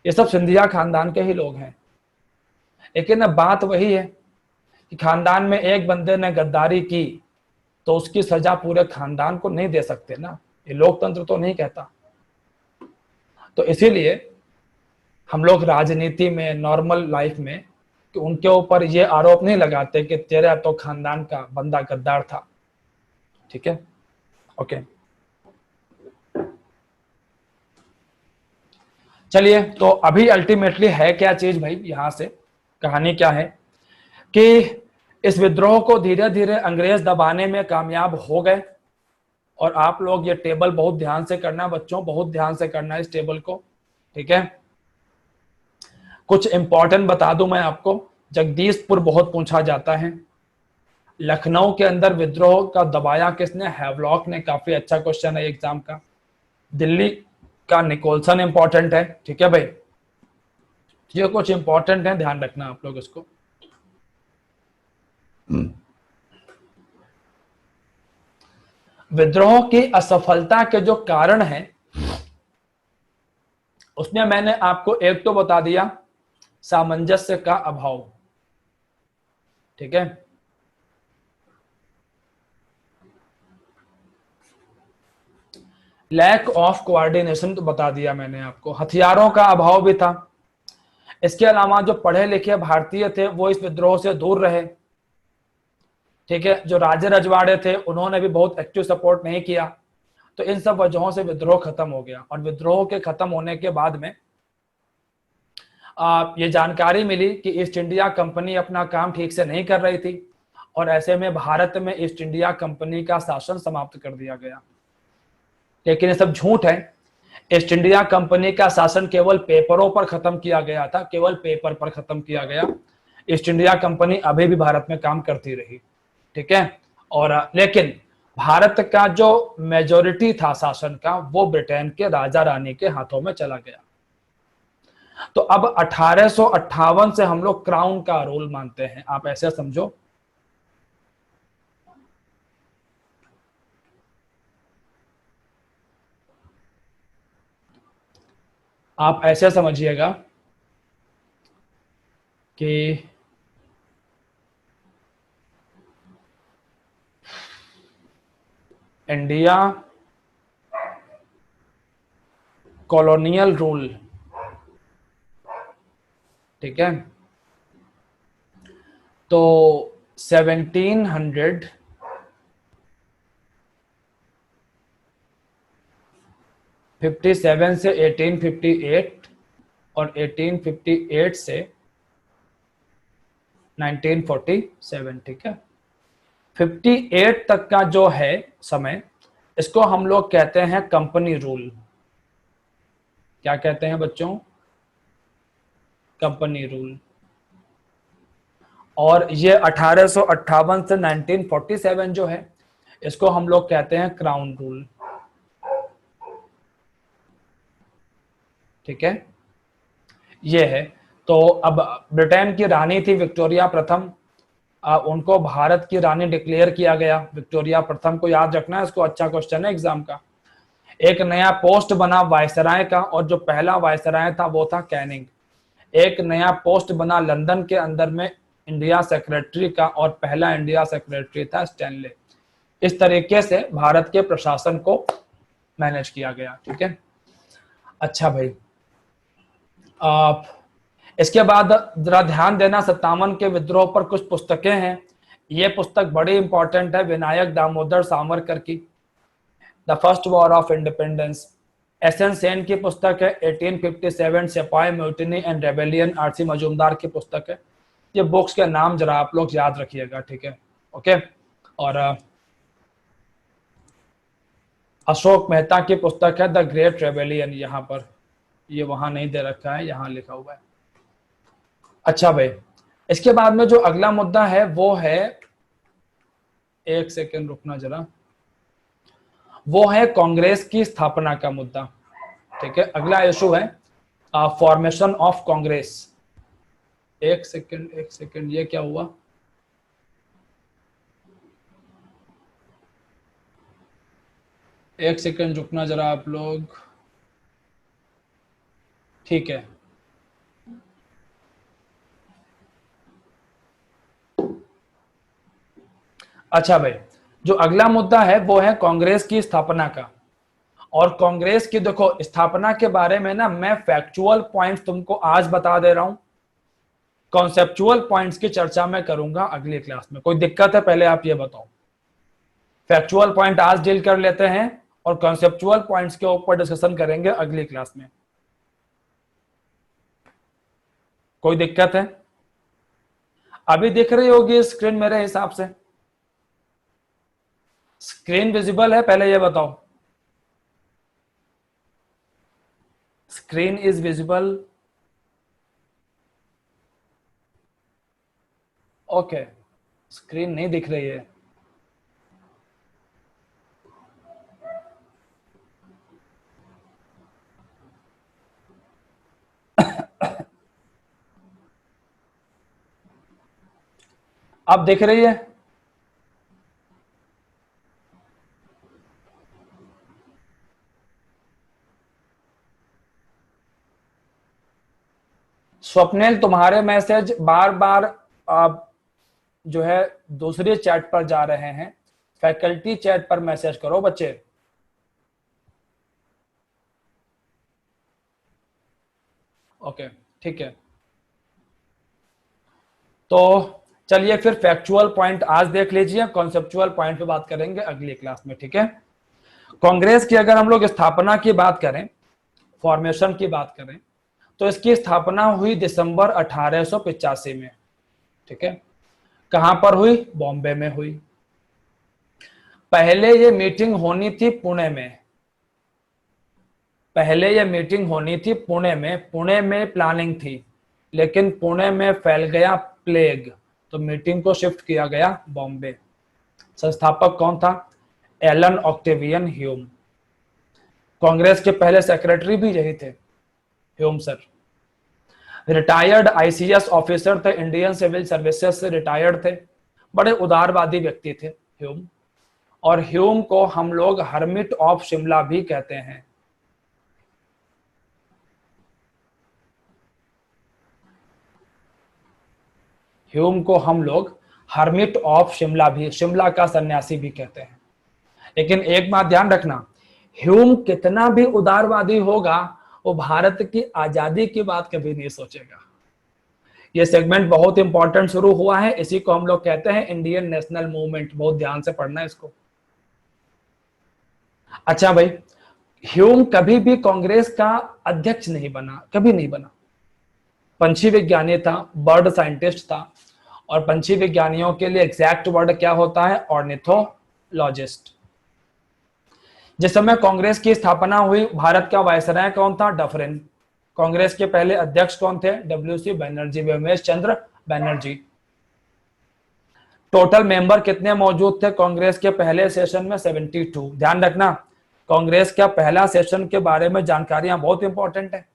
A: ये सब सिंधिया खानदान के ही लोग हैं। लेकिन अब बात वही है कि खानदान में एक बंदे ने गद्दारी की, तो उसकी सजा पूरे खानदान को नहीं दे सकते ना, ये लोकतंत्र तो नहीं कहता। तो इसीलिए हम लोग राजनीति में, नॉर्मल लाइफ में, कि उनके ऊपर ये आरोप नहीं लगाते कि तेरा तो खानदान का बंदा गद्दार था। ठीक है, ओके। चलिए, तो अभी अल्टीमेटली है क्या चीज भाई, यहां से कहानी क्या है कि इस विद्रोह को धीरे धीरे अंग्रेज दबाने में कामयाब हो गए। और आप लोग ये टेबल बहुत ध्यान से करना बच्चों, बहुत ध्यान से करना इस टेबल को, ठीक है। कुछ इंपॉर्टेंट बता दूं मैं आपको। जगदीशपुर बहुत पूछा जाता है। लखनऊ के अंदर विद्रोह का दबाया किसने? हैवलॉक ने। काफी अच्छा क्वेश्चन है एग्जाम का। दिल्ली का निकोलसन इंपॉर्टेंट है, ठीक है भाई। ये कुछ इंपॉर्टेंट है, ध्यान रखना आप लोग इसको। विद्रोह की असफलता के जो कारण हैं, उसमें मैंने आपको एक तो बता दिया, सामंजस्य का अभाव, ठीक है। लैक ऑफ कोऑर्डिनेशन तो बता दिया मैंने आपको। हथियारों का अभाव भी था। इसके अलावा जो पढ़े लिखे भारतीय थे वो इस विद्रोह से दूर रहे, ठीक है। जो राजे रजवाड़े थे उन्होंने भी बहुत एक्टिव सपोर्ट नहीं किया। तो इन सब वजहों से विद्रोह खत्म हो गया। और विद्रोह के खत्म होने के बाद में ये जानकारी मिली कि ईस्ट इंडिया कंपनी अपना काम ठीक से नहीं कर रही थी। और ऐसे में भारत में ईस्ट इंडिया कंपनी का शासन समाप्त कर दिया गया। लेकिन ये सब झूठ है। ईस्ट इंडिया कंपनी का शासन केवल पेपरों पर खत्म किया गया था, केवल पेपर पर खत्म किया गया। ईस्ट इंडिया कंपनी अभी भी भारत में काम करती रही, ठीक है। और लेकिन भारत का जो मेजोरिटी था शासन का, वो ब्रिटेन के राजा रानी के हाथों में चला गया। तो अब 1858 से हम लोग क्राउन का रोल मानते हैं, आप ऐसे समझो। आप ऐसे समझिएगा कि इंडिया कॉलोनियल रूल, ठीक है, तो 1757 से 1858 और 1858 से 1947, ठीक है, 58 तक का जो है समय, इसको हम लोग कहते हैं कंपनी रूल। क्या कहते हैं बच्चों? Company rule. और ये 1858 से 1947 जो है, इसको हम लोग कहते हैं क्राउन रूल, ठीक है, ये है। तो अब ब्रिटेन की रानी थी विक्टोरिया प्रथम, उनको भारत की रानी डिक्लेयर किया गया। विक्टोरिया प्रथम को याद रखना है, इसको, अच्छा क्वेश्चन है एग्जाम का। एक नया पोस्ट बना वायसराय का, और जो पहला वायसराय था वो था कैनिंग। एक नया पोस्ट बना लंदन के अंदर में इंडिया सेक्रेटरी का, और पहला इंडिया सेक्रेटरी था स्टैनले। इस तरीके से भारत के प्रशासन को मैनेज किया गया, ठीक है। अच्छा भाई, आप इसके बाद जरा ध्यान देना, 57 के विद्रोह पर कुछ पुस्तकें हैं। ये पुस्तक बड़ी इंपॉर्टेंट है, विनायक दामोदर सावरकर की, the first war of independence. S N Sen की पुस्तक है 1857 सिपाही mutiny and rebellion, R C Majumdar की पुस्तक है। ये बुक्स के नाम जरा आप लोग याद रखिएगा, ठीक है, ओके। और अशोक मेहता की पुस्तक है द ग्रेट रेबेलियन, यहाँ पर, ये वहां नहीं दे रखा है, यहाँ लिखा हुआ है। अच्छा भाई, इसके बाद में जो अगला मुद्दा है वो है, एक सेकेंड रुकना जरा, वो है कांग्रेस की स्थापना का मुद्दा, ठीक है। अगला इशू है फॉर्मेशन ऑफ कांग्रेस। एक सेकेंड, ये क्या हुआ? एक सेकेंड रुकना जरा आप लोग, ठीक है। अच्छा भाई, जो अगला मुद्दा है वो है कांग्रेस की स्थापना का। और कांग्रेस की देखो स्थापना के बारे में ना, मैं फैक्चुअल पॉइंट्स तुमको आज बता दे रहा हूं, कॉन्सेप्चुअल पॉइंट्स की चर्चा मैं करूंगा अगली क्लास में। कोई दिक्कत है? पहले आप ये बताओ। फैक्चुअल पॉइंट आज डील कर लेते हैं, और कॉन्सेप्चुअल पॉइंट्स के ऊपर डिस्कशन करेंगे अगली क्लास में। कोई दिक्कत है? अभी दिख रही होगी स्क्रीन मेरे हिसाब से? स्क्रीन विजिबल है? पहले ये बताओ, screen is visible? Okay, screen नहीं दिख रही है। अब दिख रही है? स्वप्निल, तुम्हारे मैसेज बार बार जो है दूसरे चैट पर जा रहे हैं, फैकल्टी चैट पर मैसेज करो बच्चे। ओके, ठीक है। तो चलिए फिर फैक्चुअल पॉइंट आज देख लीजिए, कॉन्सेप्चुअल पॉइंट पे बात करेंगे अगली क्लास में, ठीक है। कांग्रेस की अगर हम लोग स्थापना की बात करें, फॉर्मेशन की बात करें, तो इसकी स्थापना हुई दिसंबर 1885 में, ठीक है। कहां पर हुई? बॉम्बे में हुई। पहले ये मीटिंग होनी थी पुणे में, पहले ये मीटिंग होनी थी पुणे में प्लानिंग थी, लेकिन पुणे में फैल गया प्लेग, तो मीटिंग को शिफ्ट किया गया बॉम्बे। संस्थापक कौन था? Elon Octavian Hume. कांग्रेस के पहले सेक्रेटरी भी यही थे, Hume sir. Retired ICS officer थे, इंडियन सिविल सर्विसेज से रिटायर्ड थे, बड़े उदारवादी व्यक्ति थे ह्यूम। और ह्यूम को हम लोग हर्मिट ऑफ शिमला भी कहते हैं। ह्यूम को हम लोग हर्मिट ऑफ शिमला भी, शिमला का सन्यासी भी कहते हैं। लेकिन एक बात ध्यान रखना, ह्यूम कितना भी उदारवादी होगा, वो भारत की आजादी की बात कभी नहीं सोचेगा। ये सेगमेंट बहुत इंपॉर्टेंट शुरू हुआ है, इसी को हम लोग कहते हैं इंडियन नेशनल मूवमेंट। बहुत ध्यान से पढ़ना है इसको। अच्छा भाई, ह्यूम कभी भी कांग्रेस का अध्यक्ष नहीं बना, कभी नहीं बना। पंछी विज्ञानी था, बर्ड साइंटिस्ट था, और पंछी विज्ञानियों के लिए एग्जैक्ट वर्ड क्या होता है? ऑर्निथोलॉजिस्ट। जिस समय कांग्रेस की स्थापना हुई, भारत का वायसराय कौन था? डफरिन। कांग्रेस के पहले अध्यक्ष कौन थे? डब्ल्यूसी बनर्जी, व्योमेश चंद्र बनर्जी। टोटल मेंबर कितने मौजूद थे कांग्रेस के पहले सेशन में? 72। ध्यान रखना, कांग्रेस का पहला सेशन के बारे में जानकारियां बहुत इंपॉर्टेंट है।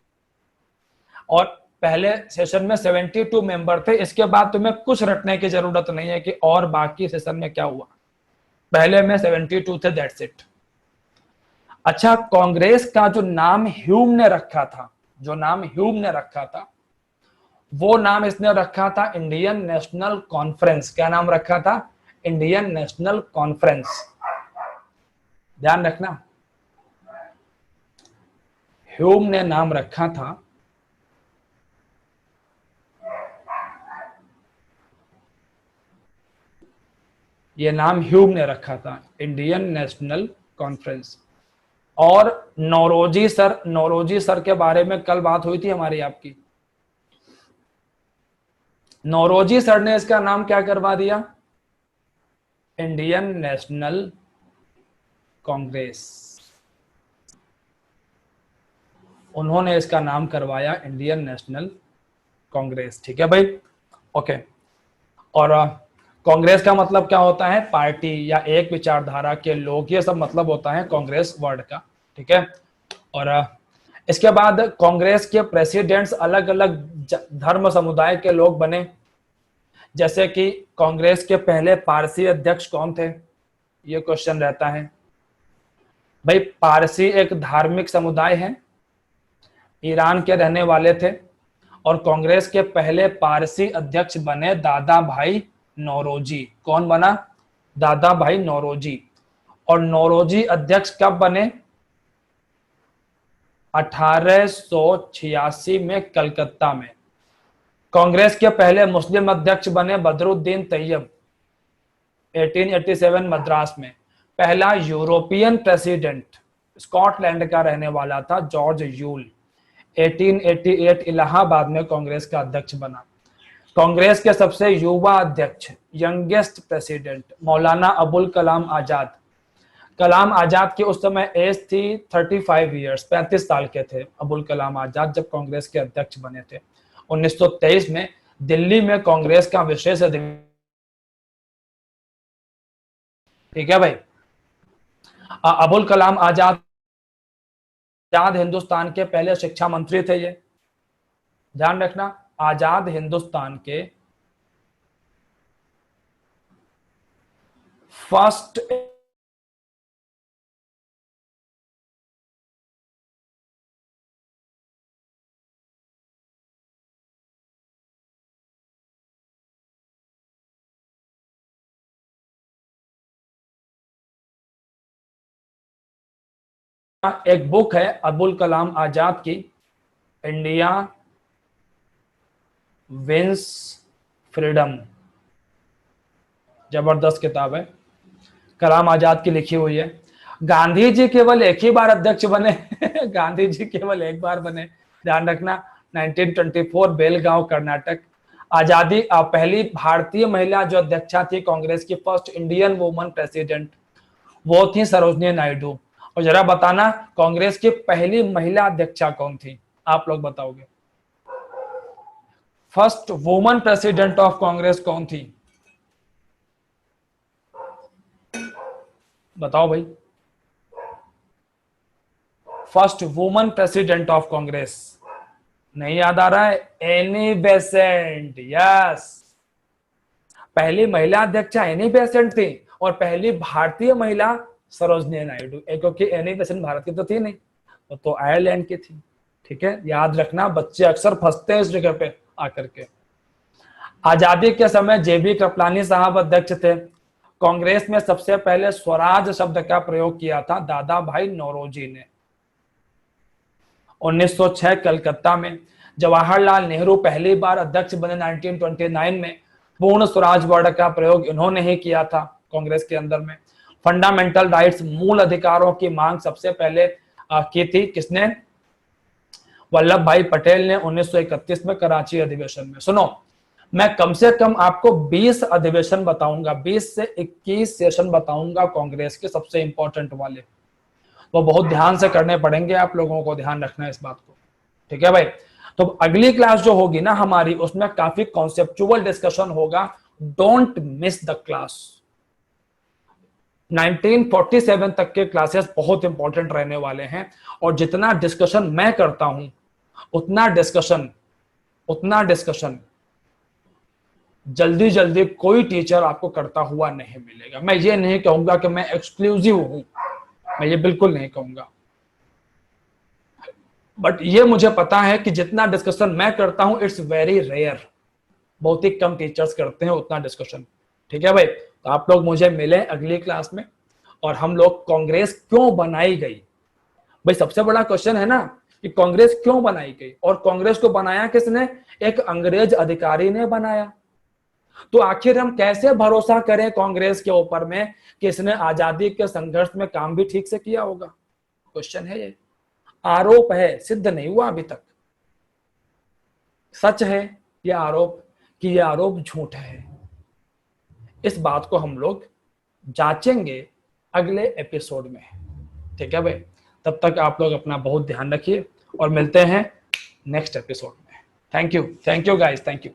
A: और पहले सेशन में 72 मेंबर थे। इसके बाद तुम्हें कुछ रटने की जरूरत नहीं है कि और बाकी सेशन में क्या हुआ, पहले में 72 थे, दैट्स इट। अच्छा, कांग्रेस का जो नाम ह्यूम ने रखा था, जो नाम ह्यूम ने रखा था, वो नाम इसने रखा था इंडियन नेशनल कॉन्फ्रेंस। क्या नाम रखा था? Indian national conference. ध्यान रखना, ह्यूम ने नाम रखा था ये नाम ह्यूम ने रखा था, इंडियन नेशनल कॉन्फ्रेंस। और नौरोजी सर के बारे में कल बात हुई थी हमारी आपकी। नौरोजी सर ने इसका नाम क्या करवा दिया? Indian national Congress. उन्होंने इसका नाम करवाया इंडियन नेशनल कांग्रेस। ठीक है भाई, ओके। और कांग्रेस का मतलब क्या होता है? पार्टी या एक विचारधारा के लोग, ये सब मतलब होता है कांग्रेस वर्ड का। ठीक है। और इसके बाद कांग्रेस के प्रेसिडेंट्स अलग अलग धर्म समुदाय के लोग बने। जैसे कि कांग्रेस के पहले पारसी अध्यक्ष कौन थे? ये क्वेश्चन रहता है भाई। पारसी एक धार्मिक समुदाय है, ईरान के रहने वाले थे, और कांग्रेस के पहले पारसी अध्यक्ष बने दादा भाई नौरोजी। कौन बना? दादा भाई नौरोजी। और नौरोजी अध्यक्ष कब बने? 1886 में कलकत्ता में। कांग्रेस के पहले मुस्लिम अध्यक्ष बने बदरुद्दीन तैयब, 1887 मद्रास में। पहला यूरोपियन प्रेसिडेंट स्कॉटलैंड का रहने वाला था, जॉर्ज यूल, 1888 इलाहाबाद में कांग्रेस का अध्यक्ष बना। कांग्रेस के सबसे युवा अध्यक्ष, यंगेस्ट प्रेसिडेंट, मौलाना अबुल कलाम आजाद। कलाम आजाद की उस समय एज थी 35 ईयर्स, 35 साल के थे अबुल कलाम आजाद जब कांग्रेस के अध्यक्ष बने थे। 1923 में दिल्ली में कांग्रेस का विशेष अधिवेशन। ठीक है भाई। अबुल कलाम आजाद हिंदुस्तान के पहले शिक्षा मंत्री थे। ये ध्यान रखना, आजाद हिंदुस्तान के फर्स्ट एक बुक है अबुल कलाम आजाद की, इंडिया विंस फ्रीडम। जबरदस्त किताब है, कलाम आजाद की लिखी हुई है। गांधी जी केवल एक ही बार अध्यक्ष बने गांधी जी केवल एक बार बने, ध्यान रखना, 1924 बेलगांव कर्नाटक। आजादी पहली भारतीय महिला जो अध्यक्षा थी कांग्रेस की, फर्स्ट इंडियन वुमन प्रेसिडेंट, वो थी सरोजनी नायडू। और जरा बताना कांग्रेस की पहली महिला अध्यक्षा कौन थी? आप लोग बताओगे। First woman president of Congress कौन थी? बताओ भाई। First woman president of Congress. नहीं याद आ रहा है? Annie Besant, yes. पहली महिला अध्यक्ष एनी बेसेंट थी और पहली भारतीय महिला सरोजनी नायडू, क्योंकि एनी बेसेंट भारत की तो थी नहीं, तो आयरलैंड की थी। ठीक है, याद रखना, बच्चे अक्सर फंसते हैं इस जगह पे आकर के। आजादी के समय जेबी कृपलानी साहब अध्यक्ष थे। कांग्रेस में सबसे पहले स्वराज शब्द का प्रयोग किया था दादा भाई नौरोजी ने। 1906 कलकत्ता में जवाहरलाल नेहरू पहली बार अध्यक्ष बने 1929 में। पूर्ण स्वराज वर्ड का प्रयोग इन्होंने ही किया था कांग्रेस के अंदर में। फंडामेंटल राइट्स, मूल अधिकारों की मांग सबसे पहले की थी किसने? वल्लभ भाई पटेल ने 1931 में कराची अधिवेशन में। सुनो, मैं कम से कम आपको 20 अधिवेशन बताऊंगा, 20 से 21 सेशन बताऊंगा कांग्रेस के सबसे इंपॉर्टेंट वाले। वो बहुत ध्यान से करने पड़ेंगे, आप लोगों को ध्यान रखना है इस बात को। ठीक है भाई, तो अगली क्लास जो होगी ना हमारी, उसमें काफी कॉन्सेप्चुअल डिस्कशन होगा। Don't miss the class. 1947 तक के क्लासेस बहुत इंपॉर्टेंट रहने वाले हैं, और जितना डिस्कशन मैं करता हूं उतना डिस्कशन जल्दी जल्दी कोई टीचर आपको करता हुआ नहीं मिलेगा। मैं ये नहीं कहूंगा कि मैं एक्सक्लूसिव हूं, मैं ये बिल्कुल नहीं कहूंगा, बट ये मुझे पता है कि जितना डिस्कशन मैं करता हूं इट्स वेरी रेयर, बहुत ही कम टीचर्स करते हैं उतना डिस्कशन। ठीक है भाई, तो आप लोग मुझे मिले अगली क्लास में, और हम लोग कांग्रेस क्यों बनाई गई। भाई सबसे बड़ा क्वेश्चन है ना कि कांग्रेस क्यों बनाई गई, और कांग्रेस को बनाया किसने? एक अंग्रेज अधिकारी ने बनाया। तो आखिर हम कैसे भरोसा करें कांग्रेस के ऊपर में कि इसने आजादी के संघर्ष में काम भी ठीक से किया होगा? क्वेश्चन है ये, आरोप है, सिद्ध नहीं हुआ अभी तक। सच है ये आरोप कि ये आरोप झूठ है, इस बात को हम लोग जांचेंगे अगले एपिसोड में। ठीक है भाई, तब तक आप लोग अपना बहुत ध्यान रखिए और मिलते हैं नेक्स्ट एपिसोड में। Thank you guys, thank you.